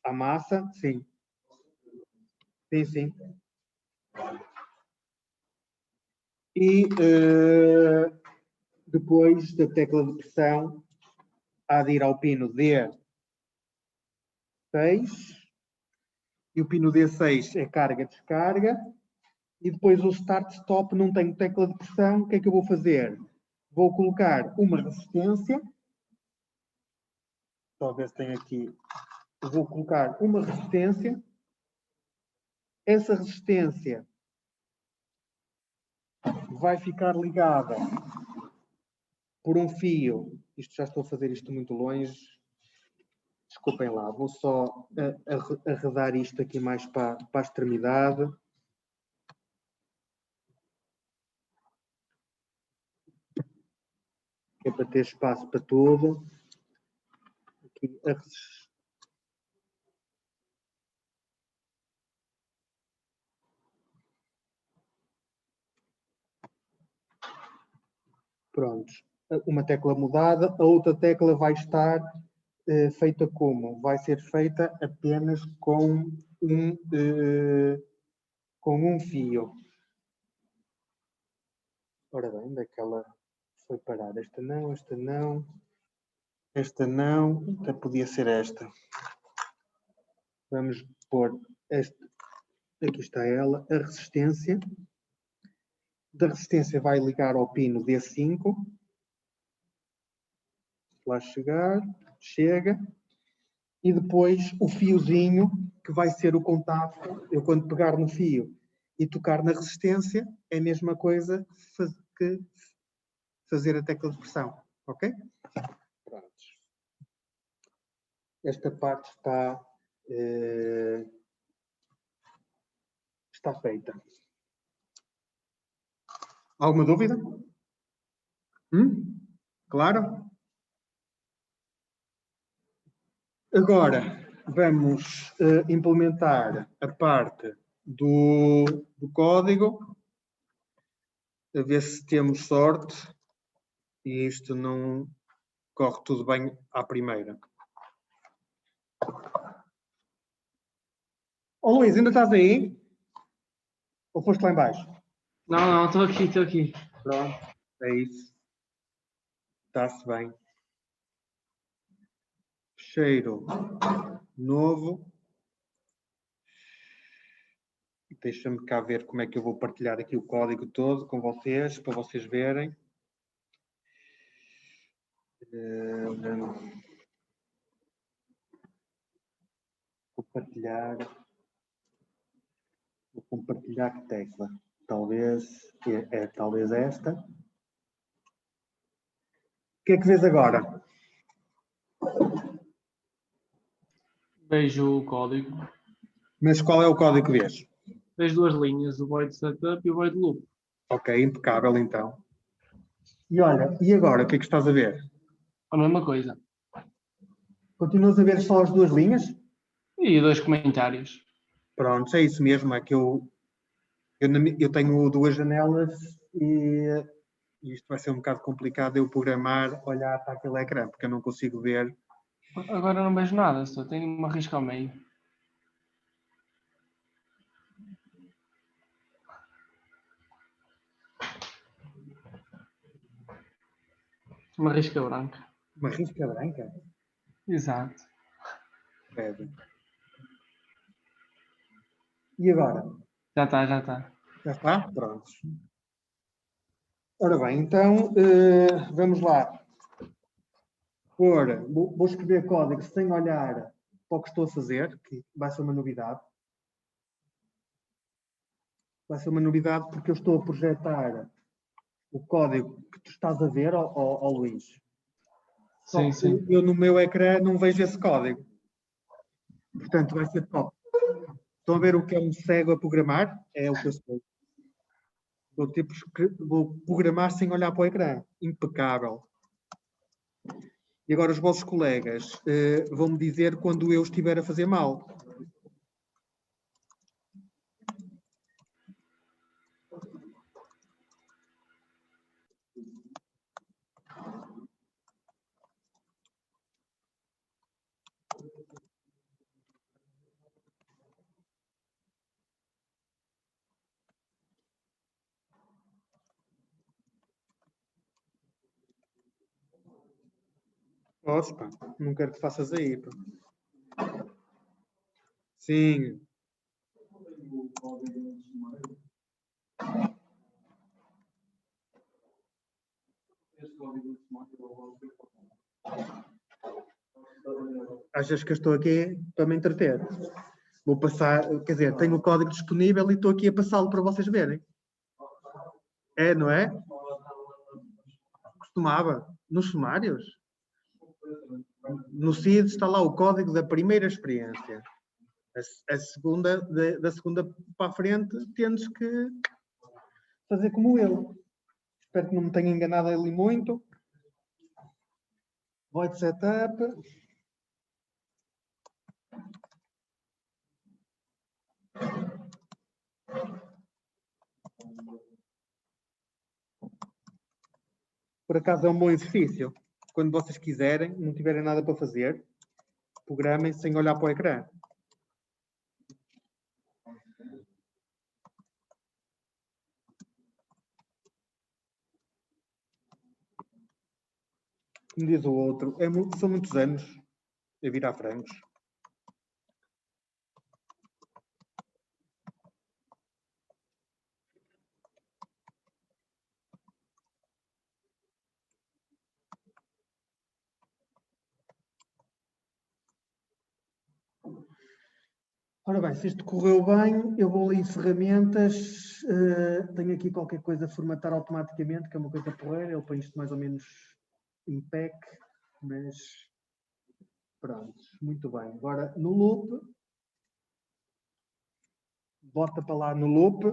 à massa. Sim. Sim, sim. E depois da tecla de pressão, há de ir ao pino D6. E o pino D6 é carga-descarga. E depois o start-stop não tem tecla de pressão. O que é que eu vou fazer? Vou colocar uma resistência. Só ver se tem aqui. Vou colocar uma resistência. Essa resistência vai ficar ligada por um fio. Isto já estou a fazer isto muito longe. Desculpem lá. Vou só arredar isto aqui mais para a extremidade. É para ter espaço para tudo. Aqui a resistência. Prontos. Uma tecla mudada, a outra tecla vai estar feita como? Vai ser feita apenas com um fio. Ora bem, onde é que ela foi parar? Esta não, esta não. Esta não, até podia ser esta. Vamos pôr esta. Aqui está ela, a resistência. Da resistência vai ligar ao pino D5. Lá chegar, chega. E depois o fiozinho, que vai ser o contacto. Eu quando pegar no fio e tocar na resistência, é a mesma coisa que fazer a tecla de pressão. Ok? Pronto. Esta parte está feita. Alguma dúvida? Claro? Agora vamos implementar a parte do código, a ver se temos sorte e isto não corre tudo bem à primeira. Luís, ainda estás aí? Ou foste lá em baixo? Não, estou aqui. Pronto, é isso. Está-se bem. Fecheiro novo. Deixa-me cá ver como é que eu vou partilhar aqui o código todo com vocês, para vocês verem. Vou partilhar. Vou compartilhar que tecla? Talvez talvez esta. O que é que vês agora? Vejo o código. Mas qual é o código que vês? Vejo duas linhas, o void setup e o void loop. Ok, impecável então. E olha, e agora o que é que estás a ver? A mesma coisa. Continuas a ver só as duas linhas? E dois comentários. Pronto, é isso mesmo. É que eu tenho duas janelas e isto vai ser um bocado complicado eu programar, olhar para aquele ecrã, porque eu não consigo ver. Agora não vejo nada, só tenho uma risca ao meio. Uma risca branca. Uma risca branca? Exato. Pede. E agora? Já está, já está. Já está? Pronto. Ora bem, então, vamos lá. Vou escrever código sem olhar para o que estou a fazer, que vai ser uma novidade. Vai ser uma novidade porque eu estou a projetar o código que tu estás a ver, ao Luís. Só Sim, que sim. eu no meu ecrã não vejo esse código. Portanto, vai ser top. Estão a ver o que é um cego a programar? É o que eu sou. Vou programar sem olhar para o ecrã. Impecável. E agora os vossos colegas vão-me dizer quando eu estiver a fazer mal. Posso, pá. Não quero que faças aí, pá. Sim. Achas que eu estou aqui para me entreter? Vou passar, quer dizer, tenho o código disponível e estou aqui a passá-lo para vocês verem. É, não é? Costumava. Nos sumários? No CID está lá o código da primeira experiência. A segunda, da segunda para a frente, temos que fazer como eu. Espero que não me tenha enganado ali muito. Void setup. Por acaso é um bom exercício. Quando vocês quiserem, não tiverem nada para fazer, programem sem olhar para o ecrã. Como diz o outro, são muitos anos a virar frangos. Ora bem, se isto correu bem, eu vou ali em ferramentas, tenho aqui qualquer coisa a formatar automaticamente, que é uma coisa porreira, eu ponho isto mais ou menos em pack, mas pronto, muito bem. Agora no loop, bota para lá no loop.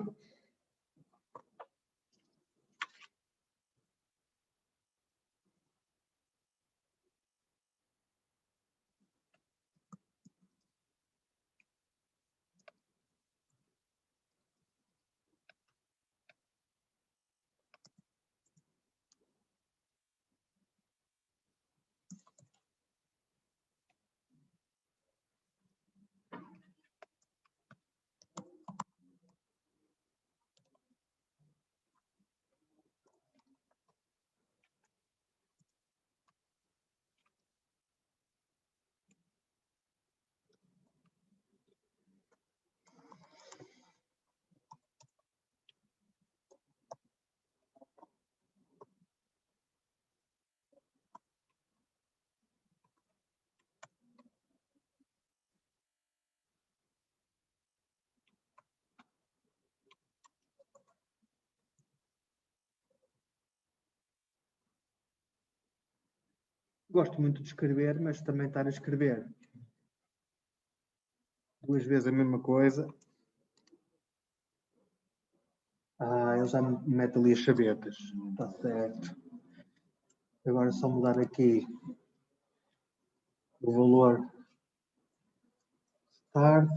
Gosto muito de escrever, mas também estar a escrever duas vezes a mesma coisa. Ele já me mete ali as chavetas. Está certo. Agora é só mudar aqui o valor start.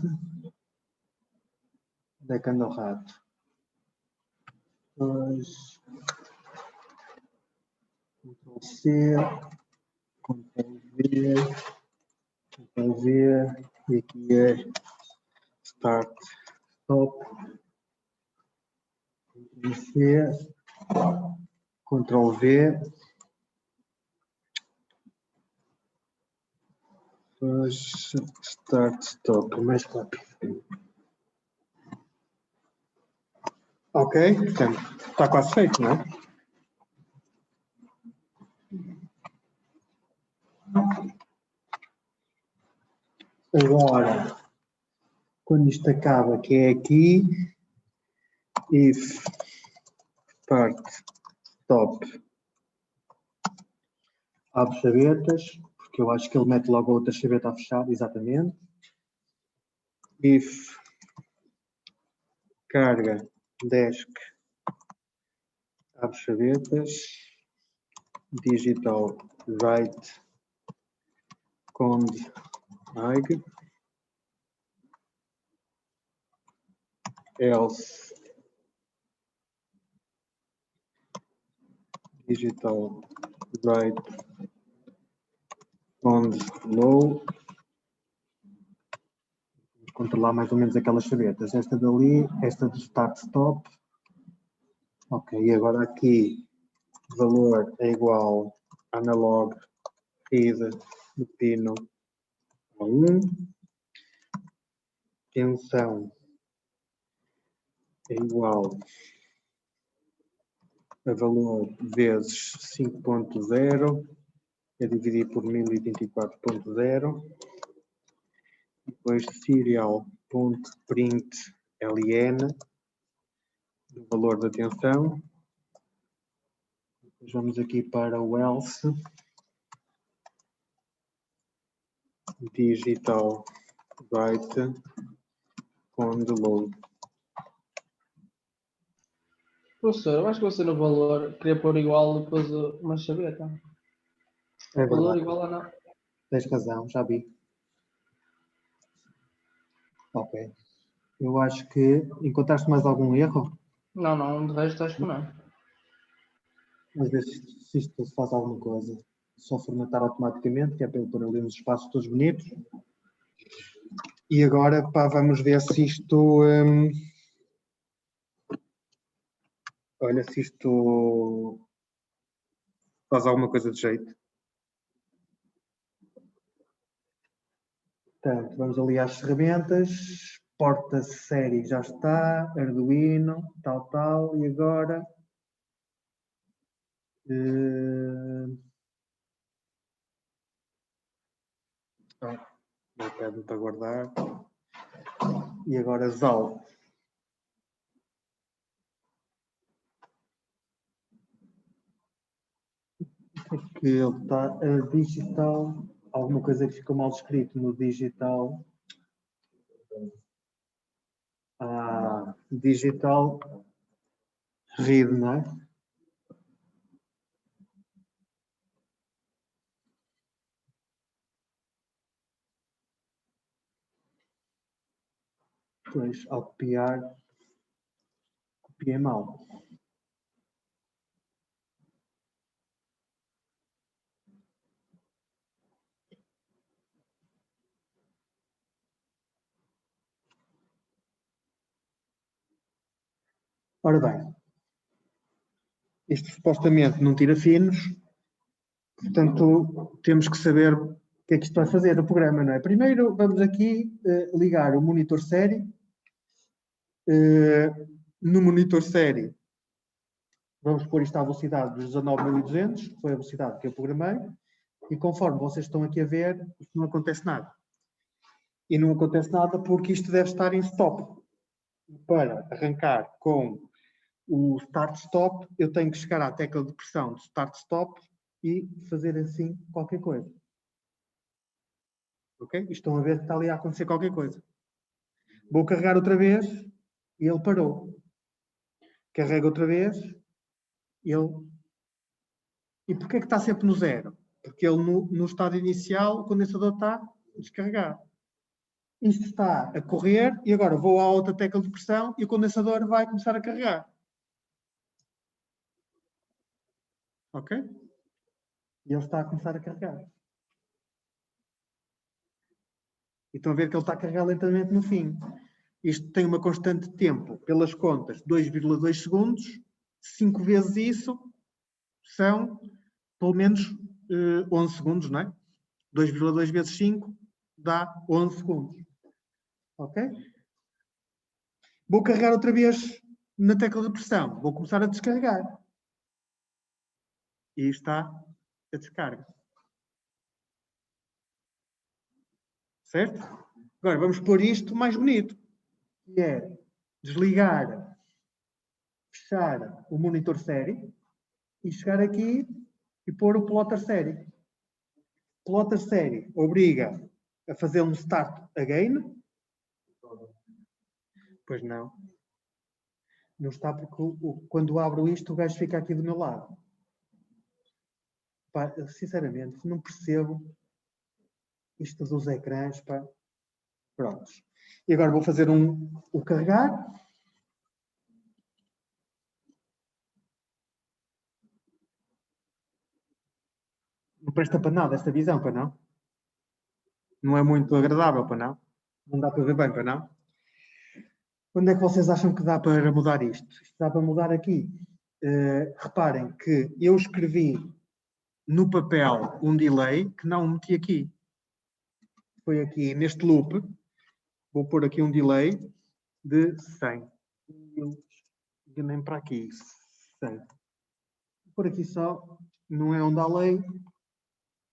Onde é que anda o rato? Pois. Ctrl C, Ctrl V, Ctrl V, e aqui é Start, Stop, Ctrl C, Ctrl V, Push, start, stop, mais rápido. Ok, portanto, está quase feito, não é? Agora, quando isto acaba, que é aqui, if part stop, abre chavetas, porque eu acho que ele mete logo a outra chaveta a fechar, exatamente. If carga desk, abre chavetas. Digital write cond ig. Else digital write cond low. Controlar mais ou menos aquelas chavetas. Esta dali, esta do start stop. Ok, e agora aqui valor é igual analog read do pino a 1. Tensão é igual a valor vezes 5.0, é dividir por 1024.0. Depois serial.print ln, o valor da tensão. Depois vamos aqui para o else. Digital write cond low. Professor, eu acho que você no valor queria pôr igual depois uma chaveta. É Valor verdade. igual a não. Tens razão, já vi. Ok. Eu acho que encontraste mais algum erro? Não, de resto acho que não. Às vezes se isto faz alguma coisa. Só formatar automaticamente, que é para eu pôr ali uns espaços todos bonitos. E agora, pá, vamos ver se isto... olha, se isto faz alguma coisa de jeito. Portanto, vamos ali às ferramentas. Porta série já está. Arduino, tal. E agora... pede-me para guardar. E agora ZAL. Que ele está digital, alguma coisa que ficou mal escrito no digital. Digital read, não é? Pois, ao copiar, copiei mal. Ora bem, isto supostamente não tira finos, portanto temos que saber o que é que isto vai fazer no programa, não é? Primeiro vamos aqui ligar o monitor série. No monitor série vamos pôr isto à velocidade dos 19.200, que foi a velocidade que eu programei, e conforme vocês estão aqui a ver, isto não acontece nada. E não acontece nada porque isto deve estar em stop. Para arrancar com o start-stop, eu tenho que chegar à tecla de pressão de start-stop e fazer assim qualquer coisa. Ok? E estão a ver que está ali a acontecer qualquer coisa. Vou carregar outra vez e ele parou. Carrego outra vez e ele... E porquê que está sempre no zero? Porque ele no estado inicial, o condensador está descarregado. Isto está a correr e agora vou à outra tecla de pressão e o condensador vai começar a carregar. Ok? E ele está a começar a carregar. E estão a ver que ele está a carregar lentamente no fim. Isto tem uma constante de tempo, pelas contas, 2,2 segundos. 5 vezes isso são, pelo menos, 11 segundos, não é? 2,2 vezes 5 dá 11 segundos. Ok? Vou carregar outra vez na tecla de pressão. Vou começar a descarregar. E está a descarga. Certo? Agora vamos pôr isto mais bonito. Que é desligar, fechar o monitor série e chegar aqui e pôr o plotter série. Plotter série obriga a fazer um start again. Pois não. Não está porque quando abro isto o gajo fica aqui do meu lado. Pá, sinceramente, não percebo isto dos ecrãs. Pá. Prontos. E agora vou fazer o carregar. Não presta para nada esta visão, para não? Não é muito agradável, para não? Não dá para ver bem, para não? Quando é que vocês acham que dá para mudar isto? Isto dá para mudar aqui. Reparem que eu escrevi no papel um delay que não meti aqui. Foi aqui neste loop. Vou pôr aqui um delay de 100. Nem para aqui. 100. Vou pôr aqui só. Não é um delay,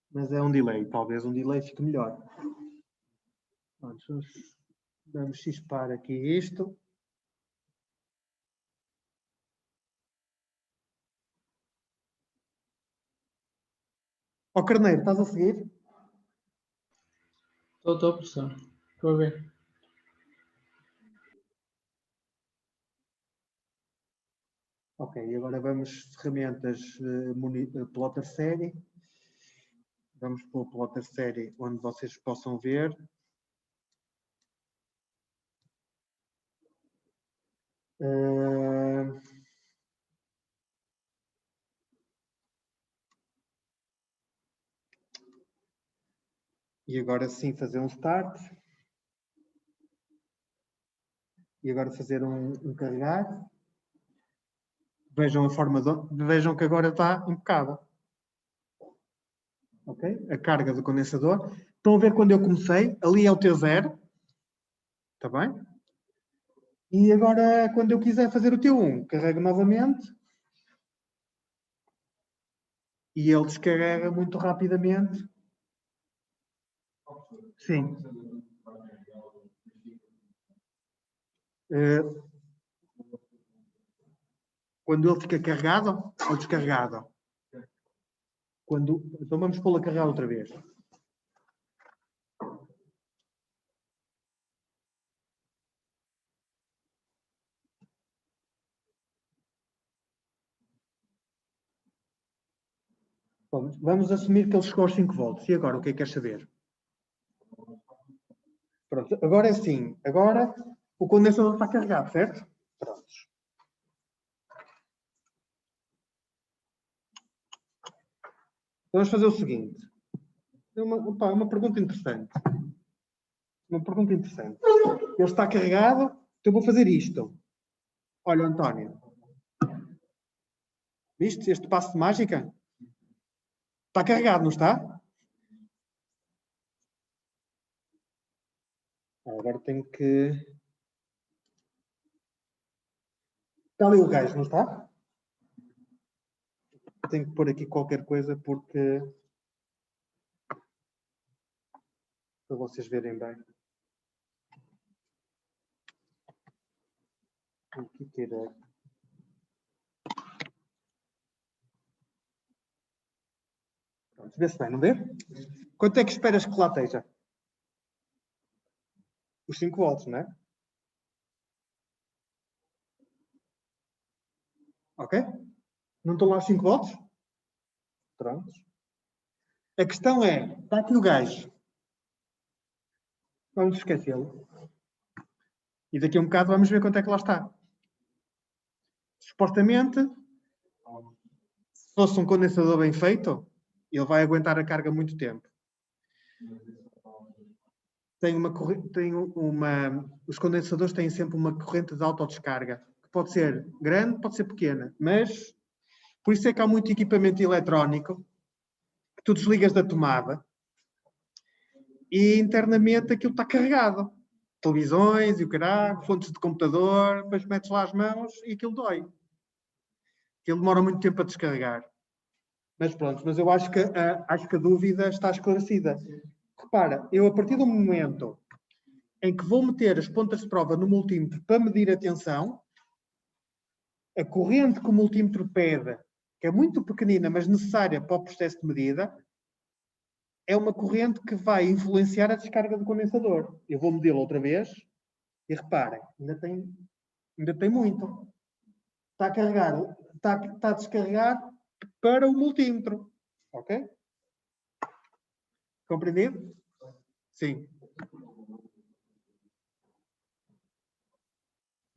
mas é um delay. Talvez um delay fique melhor. Vamos chispar aqui isto. Ó Carneiro, estás a seguir? Estou, professor. Estou a ver. Ok, agora vamos ferramentas plotter série. Vamos para o plotter série onde vocês possam ver. E agora sim fazer um start. E agora fazer um carregar. Vejam a forma vejam que agora está impecável. Ok? A carga do condensador. Estão a ver quando eu comecei? Ali é o T0. Está bem? E agora, quando eu quiser fazer o T1, carrego novamente. E ele descarrega muito rapidamente. Sim. Quando ele fica carregado ou descarregado? Então vamos pô-lo a carregar outra vez. Vamos assumir que ele chegou aos 5 volts. E agora, o que é que queres saber? Pronto, agora é sim. Agora o condensador está carregado, certo? Pronto. Vamos fazer o seguinte. Uma pergunta interessante. Uma pergunta interessante. Ele está carregado, então eu vou fazer isto. Olha, António. Viste este passo de mágica? Está carregado, não está? Agora tenho que... Está ali o gajo, não está? Tenho que pôr aqui qualquer coisa porque... para vocês verem bem. O que queira. Pronto, vê-se bem, não vê? Quanto é que esperas que lá esteja? Os 5 volts, não é? Ok? Não estão lá os 5 volts? Pronto. A questão é, está aqui o gajo. Vamos esquecê-lo. E daqui a um bocado vamos ver quanto é que lá está. Supostamente, se fosse um condensador bem feito, ele vai aguentar a carga muito tempo. Os condensadores têm sempre uma corrente de autodescarga, que pode ser grande, pode ser pequena, mas por isso é que há muito equipamento eletrónico que tu desligas da tomada e internamente aquilo está carregado. Televisões e o caralho, fontes de computador, depois metes lá as mãos e aquilo dói. Aquilo demora muito tempo a descarregar. Mas pronto, mas eu acho que a dúvida está esclarecida. Repara, eu a partir do momento em que vou meter as pontas de prova no multímetro para medir a tensão, a corrente que o multímetro pede, que é muito pequenina, mas necessária para o processo de medida, é uma corrente que vai influenciar a descarga do condensador. Eu vou medi-la outra vez e reparem, ainda tem muito. Está a carregar, está a descarregar para o multímetro. Ok? Compreendido? Sim.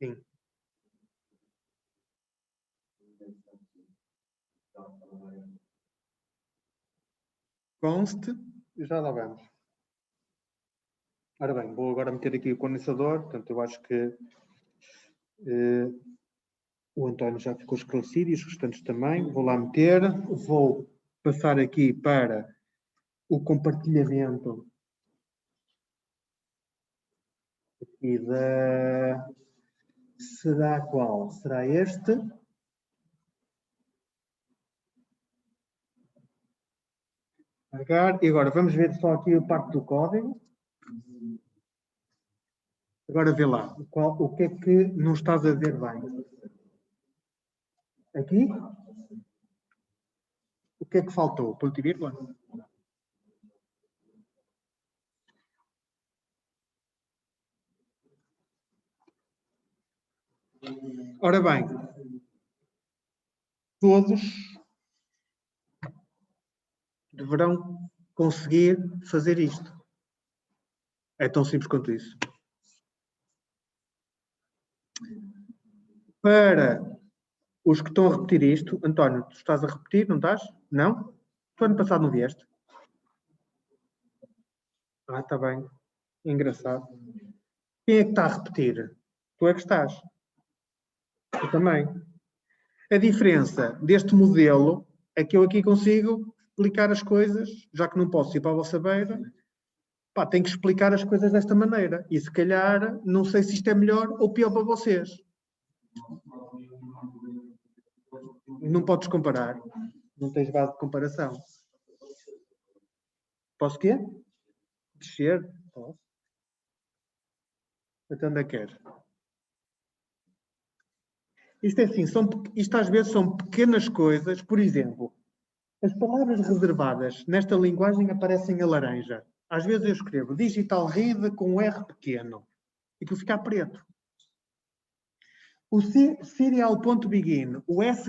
Sim. Conste, já lá vamos. Ora bem, vou agora meter aqui o condensador, portanto eu acho que o António já ficou esclarecido e os restantes também. Vou lá meter, vou passar aqui para o compartilhamento aqui da... Será qual? Será este? E agora vamos ver só aqui a parte do código. Agora vê lá, o que é que não estás a ver bem? Aqui? O que é que faltou? Ponto e vírgula? Ora bem, todos deverão conseguir fazer isto. É tão simples quanto isso. Para os que estão a repetir isto, António, tu estás a repetir, não estás? Não? Tu ano passado não vieste? Ah, está bem. Engraçado. Quem é que está a repetir? Tu é que estás. Eu também. A diferença deste modelo é que eu aqui consigo explicar as coisas, já que não posso ir para a vossa beira, pá, tenho que explicar as coisas desta maneira. E se calhar, não sei se isto é melhor ou pior para vocês. Não podes comparar. Não tens base de comparação. Posso quê? Descer? Posso. Até onde é que queres? Isto é assim, isto às vezes são pequenas coisas. Por exemplo, as palavras reservadas nesta linguagem aparecem a laranja. Às vezes eu escrevo digital read com um R pequeno e que fica preto. O serial.begin, o S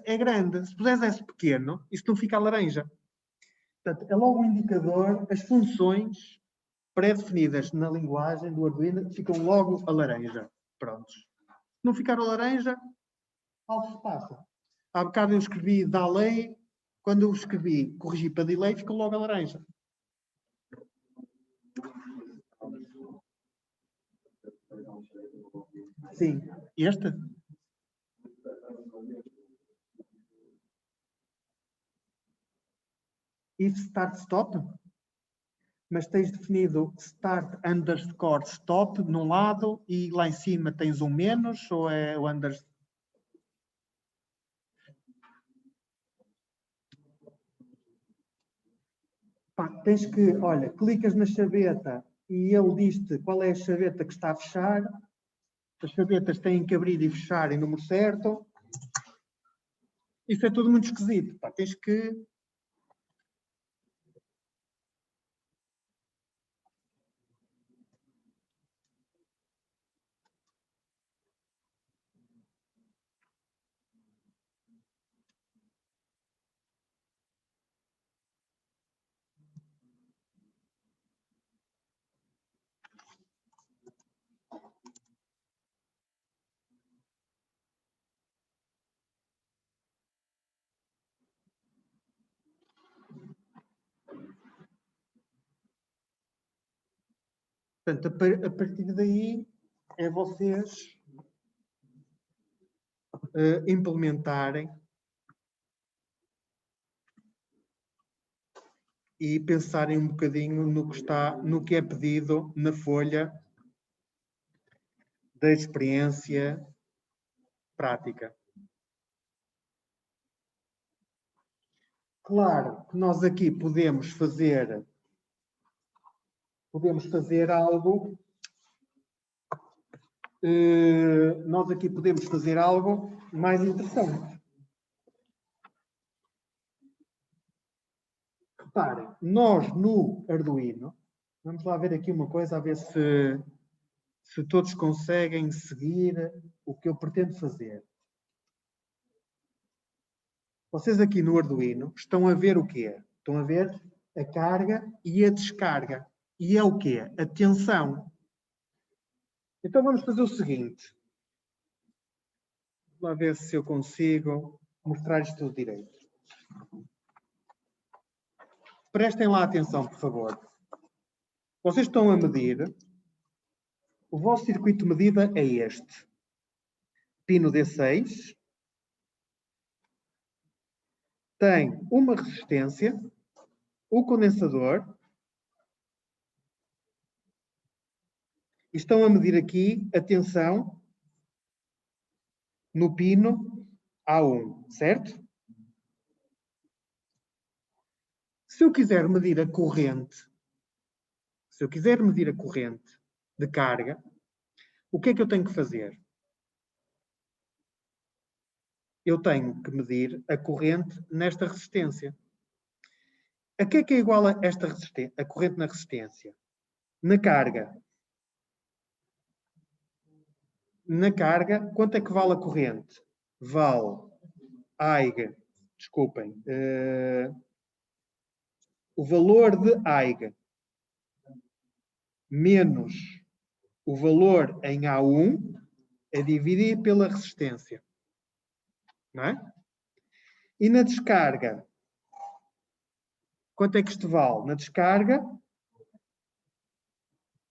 é grande. Se puseres S pequeno, isto não fica laranja. Portanto, é logo um indicador, as funções pré-definidas na linguagem do Arduino ficam logo a laranja. Prontos. Se não ficar a laranja, algo se passa. Há bocado eu escrevi delay, quando eu escrevi corrigir para delay, ficou logo a laranja. Sim. Este? If start stop? Mas tens definido start underscore stop num lado e lá em cima tens um menos ou é o underscore? Pá, tens que, olha, clicas na chaveta e ele diz-te qual é a chaveta que está a fechar. As chavetas têm que abrir e fechar em número certo. Isso é tudo muito esquisito. Pá, tens que... Portanto, a partir daí é vocês implementarem e pensarem um bocadinho no que é pedido na folha da experiência prática. Claro que nós aqui podemos fazer algo. Nós aqui podemos fazer algo mais interessante. Reparem, nós no Arduino, vamos lá ver aqui uma coisa, a ver se todos conseguem seguir o que eu pretendo fazer. Vocês aqui no Arduino estão a ver o quê? Estão a ver a carga e a descarga. E é o quê? A tensão. Então vamos fazer o seguinte. Vamos lá ver se eu consigo mostrar isto tudo direito. Prestem lá atenção, por favor. Vocês estão a medir. O vosso circuito de medida é este. Pino D6. Tem uma resistência, o condensador, e estão a medir aqui a tensão no pino A1, certo? Se eu quiser medir a corrente, de carga, o que é que eu tenho que fazer? Eu tenho que medir a corrente nesta resistência. A que é igual a esta resistência? A corrente na resistência. Na carga. Na carga, quanto é que vale a corrente? Vale AIG, desculpem, o valor de AIG menos o valor em A1 é dividir pela resistência. Não é? E na descarga, quanto é que isto vale? Na descarga,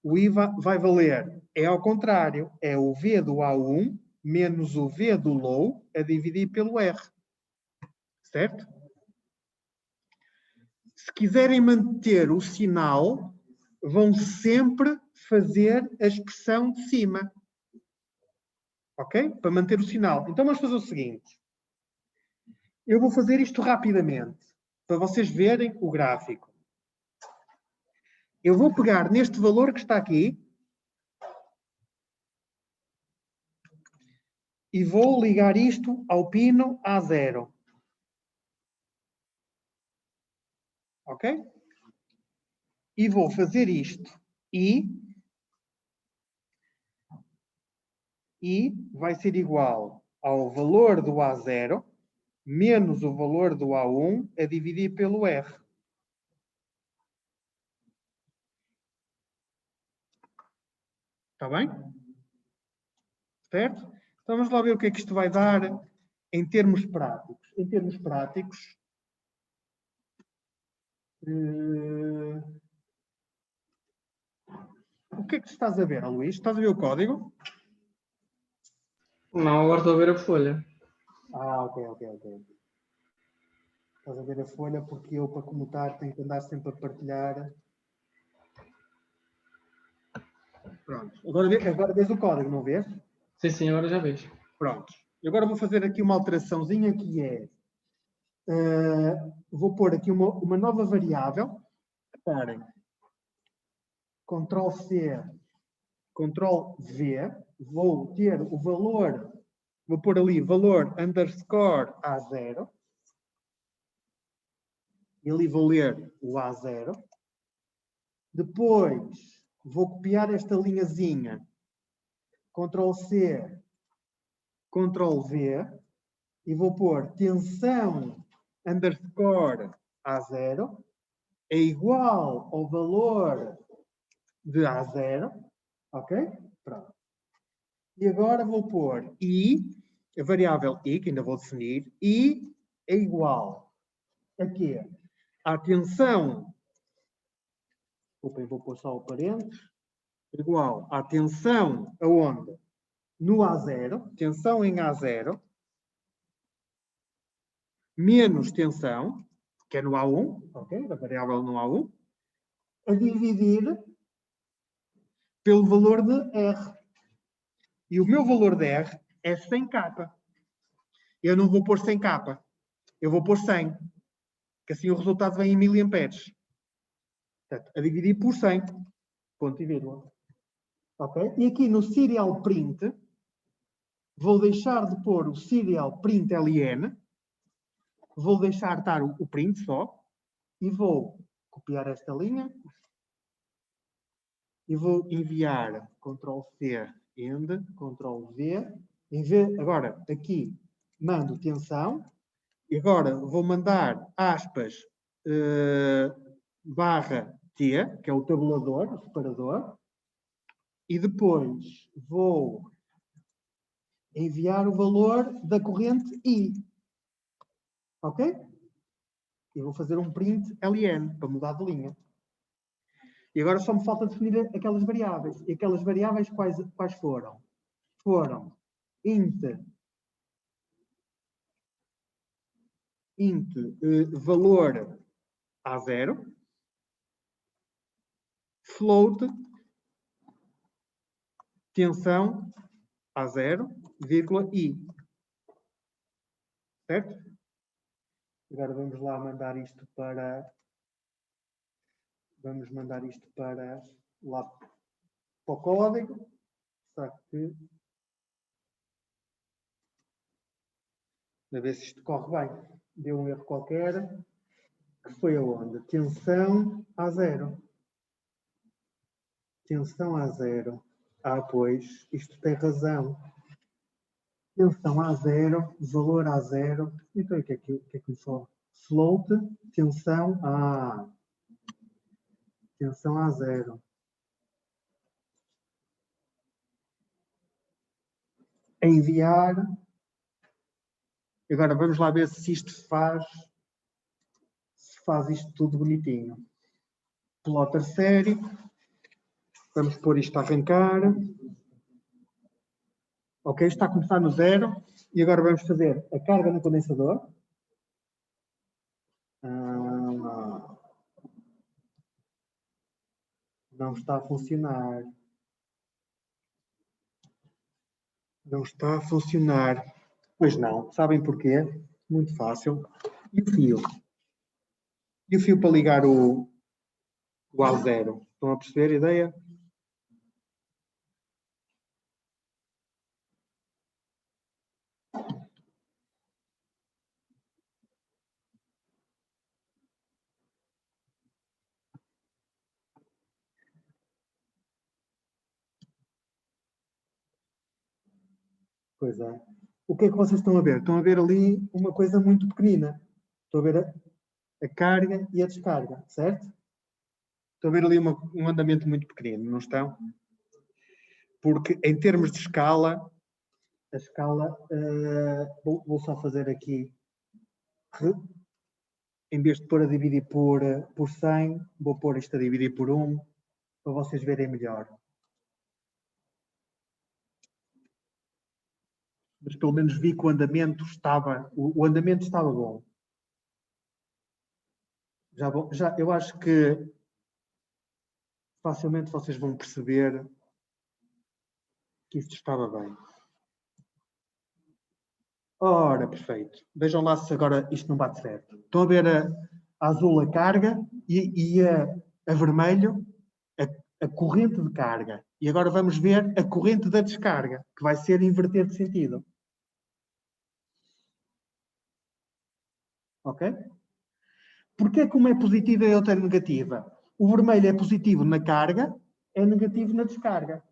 o I vai valer, é ao contrário, é o V do A1 menos o V do low a dividir pelo R. Certo? Se quiserem manter o sinal, vão sempre fazer a expressão de cima. Ok? Para manter o sinal. Então vamos fazer o seguinte. Eu vou fazer isto rapidamente, para vocês verem o gráfico. Eu vou pegar neste valor que está aqui e vou ligar isto ao pino A0. Ok? E vou fazer isto. E vai ser igual ao valor do A0 menos o valor do A1 a dividir pelo R. Está bem? Certo? Então vamos lá ver o que é que isto vai dar em termos práticos. Em termos práticos, o que é que estás a ver, Luís? Estás a ver o código? Não, agora estou a ver a folha. Ok. Estás a ver a folha porque eu, para comutar, tenho que andar sempre a partilhar. Pronto. Agora vês o código, não vês? Sim, agora já vejo. Pronto. E agora vou fazer aqui uma alteraçãozinha que é... vou pôr aqui uma nova variável. Reparem. Ctrl+C, Ctrl+V. Vou ter o valor... Vou pôr ali valor underscore A0. E ali vou ler o A0. Depois vou copiar esta linhazinha. Ctrl+C, Ctrl+V. E vou pôr tensão underscore A0 é igual ao valor de A0. Ok? Pronto. E agora vou pôr I, a variável I, que ainda vou definir, I é igual a quê? A tensão, desculpem, vou pôr só o parênteses, igual à tensão aonde? No A0, tensão em A0, menos tensão, que é no A1, ok? A variável no A1, a dividir pelo valor de R. E o meu valor de R é 100K. Eu não vou pôr 100K, eu vou pôr 100, que assim o resultado vem em miliamperes. Portanto, a dividir por 100, ponto e vírgula. Ok? E aqui no serial print, vou deixar de pôr o serial print ln, vou deixar estar o print só, e vou copiar esta linha, e vou enviar Ctrl+C, end, Ctrl+V, agora aqui mando tensão, e agora vou mandar aspas barra T, que é o tabulador, o separador, e depois vou enviar o valor da corrente I. Ok? E vou fazer um print ln para mudar de linha. E agora só me falta definir aquelas variáveis. E aquelas variáveis quais foram? Foram int valor A0, float tensão A0, vírgula I. Certo? Agora vamos lá mandar isto para... Vamos mandar isto para lá para o código. Só que... A ver se isto corre bem. Deu um erro qualquer. Que foi aonde? Tensão A0. Tensão A0. Ah, pois, isto tem razão. Tensão A0, valor A0. Então, o que é que só? Float, tensão A. Tensão A0. Enviar. Agora vamos lá ver se isto faz isto tudo bonitinho. Plotter série. Vamos pôr isto a arrancar. Ok, está a começar no 0. E agora vamos fazer a carga no condensador. Não está a funcionar. Não está a funcionar. Pois não. Sabem porquê? Muito fácil. E o fio? E o fio para ligar o A0? Estão a perceber a ideia? Pois é. O que é que vocês estão a ver? Estão a ver ali uma coisa muito pequenina. Estão a ver a carga e a descarga, certo? Estão a ver ali um andamento muito pequenino, não estão? Porque em termos de escala, a escala, vou só fazer aqui, em vez de pôr a dividir por 100, vou pôr isto a dividir por 1, para vocês verem melhor. Mas pelo menos vi que o andamento estava bom. Eu acho que facilmente vocês vão perceber que isto estava bem. Ora, perfeito. Vejam lá se agora isto não bate certo. Estão a ver a azul a carga e a vermelho a corrente de carga. E agora vamos ver a corrente da descarga, que vai ser inverter de sentido. Ok? Porquê que uma é positiva e a outra é negativa? O vermelho é positivo na carga, é negativo na descarga.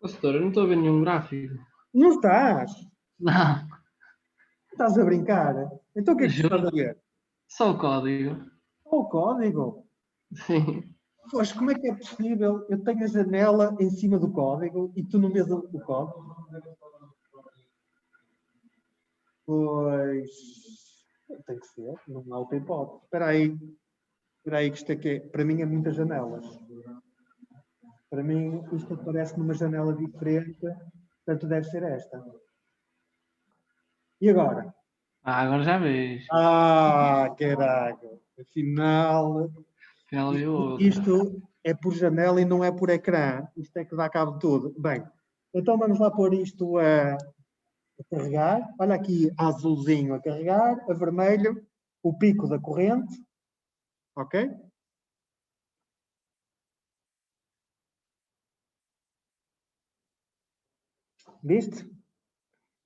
Pastor, eu não estou a ver nenhum gráfico. Não estás? Não. Estás a brincar? Então o que é que tu estás a ver? Só o código. O código. Sim. Pois, como é que é possível? Eu tenho a janela em cima do código e tu não vês o código? Pois, tem que ser, não há outra hipótese. Espera aí, que isto aqui para mim é muitas janelas. Para mim, isto aparece numa janela diferente, portanto deve ser esta. E agora? Agora já vejo. Ah, caraca. Afinal, Afinal viu outra. isto é por janela e não é por ecrã. Isto é que dá cabo de tudo. Bem, então vamos lá pôr isto a carregar. Olha aqui, azulzinho a carregar, a vermelho, o pico da corrente. Ok? Viste?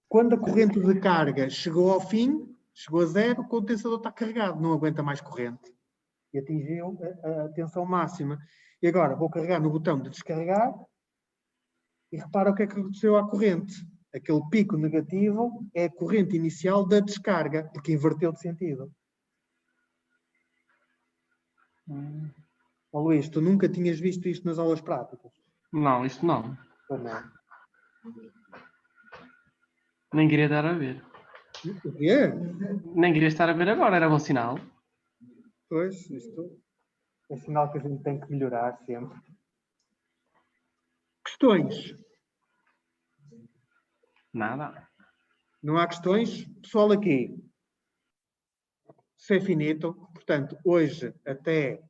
Quando a corrente de carga chegou ao fim, chegou a zero, o condensador está carregado, não aguenta mais corrente. E atingiu a tensão máxima. E agora vou carregar no botão de descarregar e repara o que é que aconteceu à corrente. Aquele pico negativo é a corrente inicial da descarga, porque inverteu de sentido. Oh, Luís, tu nunca tinhas visto isto nas aulas práticas? Não, isto não. Ou não? Nem queria estar a ver. O quê? Nem queria estar a ver agora, era bom sinal. Pois, isto é sinal que a gente tem que melhorar sempre. Questões? Nada. Não há questões? Pessoal aqui, se é finito, portanto, hoje até...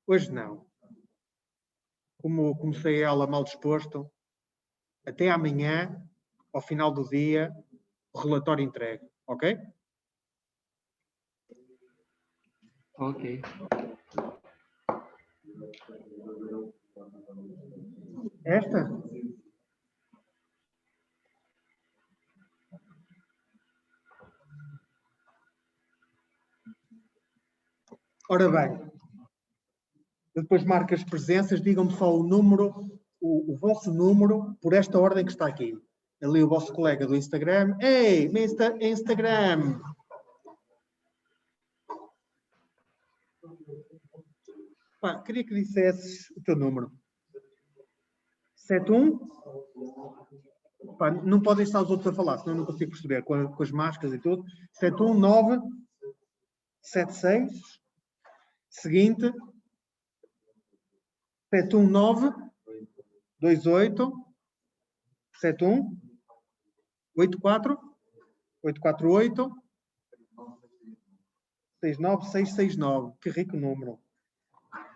Hoje não. Como comecei ela mal disposto, até amanhã, ao final do dia, o relatório entregue. Ok? Ok. Esta? Ora bem, eu depois marco as presenças, digam-me só o número, o vosso número, por esta ordem que está aqui. Ali o vosso colega do Instagram. Ei, Mr. Instagram! Pá, queria que dissesses o teu número. 71? Pá, não podem estar os outros a falar, senão eu não consigo perceber, com as máscaras e tudo. 71976. Seguinte. 71928-848-69669. Que rico número.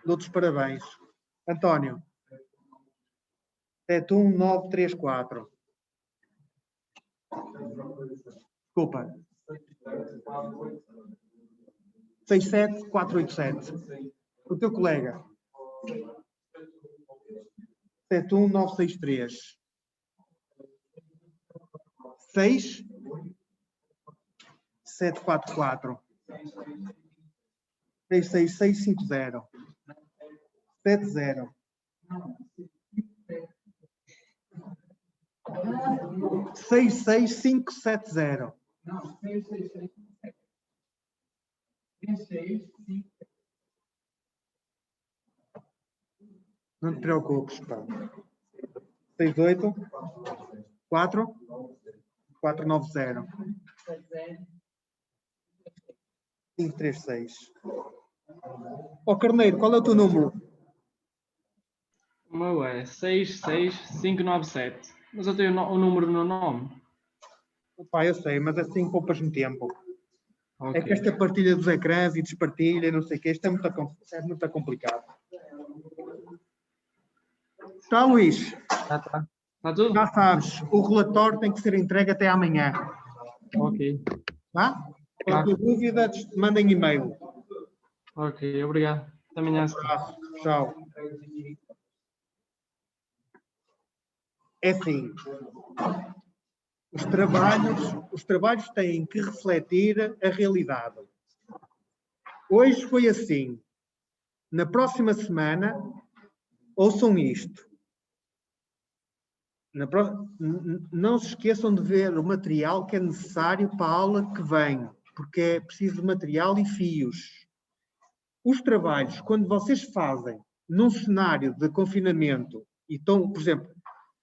Dou-te os parabéns. António. 71934. Desculpa. 67487. O teu colega. 71963. 6 744 66650 70 66570. Não, 665. Não te preocupes, pá. 68 4 490 536. Ó Carneiro, qual é o teu número? O meu é 66597. Mas eu tenho o número no nome. Pá, eu sei, mas assim poupas-me tempo. Ok. É que esta partilha dos ecrãs e despartilha, não sei o quê, isto é muito complicado. Tá, Luís? Tá. Está tudo? Já sabes, o relatório tem que ser entregue até amanhã. Ok. Tá? Qualquer dúvida, mandem e-mail. Ok, obrigado. Até amanhã. Tchau. É assim, os trabalhos têm que refletir a realidade. Hoje foi assim. Na próxima semana, ouçam isto. Não se esqueçam de ver o material que é necessário para a aula que vem, porque é preciso de material e fios. Os trabalhos, quando vocês fazem num cenário de confinamento, e estão, por exemplo,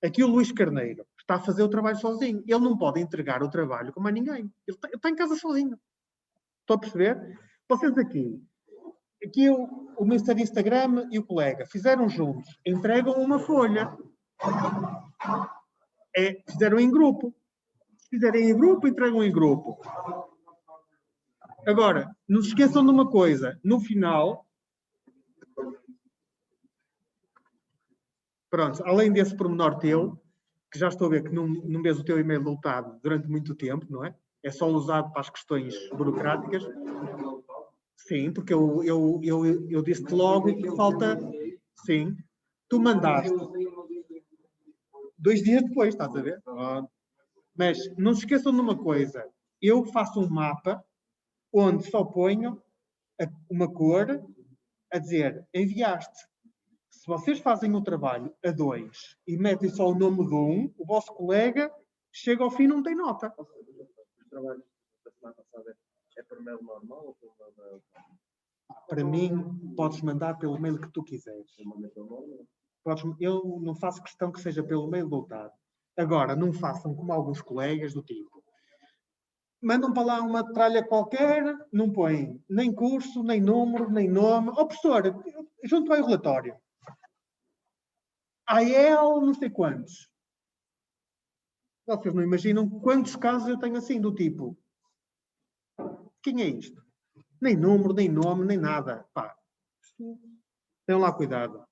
aqui o Luís Carneiro está a fazer o trabalho sozinho. Ele não pode entregar o trabalho como a ninguém. Ele está em casa sozinho. Estão a perceber? Vocês aqui o Mr. Instagram e o colega fizeram juntos, entregam uma folha. Fizeram em grupo. Se fizerem em grupo, entregam em grupo. Agora, não se esqueçam de uma coisa. No final, pronto, além desse pormenor teu, que já estou a ver que não vês o teu e-mail lotado durante muito tempo, não é? É só usado para as questões burocráticas. Sim, porque eu disse-te logo que falta... Sim. Tu mandaste 2 dias depois, estás a ver? Mas não se esqueçam de uma coisa. Eu faço um mapa onde só ponho uma cor a dizer enviaste. Se vocês fazem o trabalho a 2 e metem só o nome de um, o vosso colega chega ao fim e não tem nota. O trabalho da semana passada é por mail normal ou por mail? Para mim, podes mandar pelo mail que tu quiseres. Eu não faço questão que seja pelo mail voltado. Agora, não façam como alguns colegas do tipo. Mandam para lá uma tralha qualquer, não põem nem curso, nem número, nem nome. Ó, professor, junto ao relatório. AEL, não sei quantos. Vocês não imaginam quantos casos eu tenho assim, do tipo. Quem é isto? Nem número, nem nome, nem nada. Pá. Tenham lá cuidado.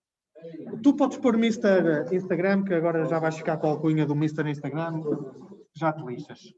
Tu podes pôr Mr. Instagram, que agora já vais ficar com a alcunha do Mr. Instagram. Já te lixas.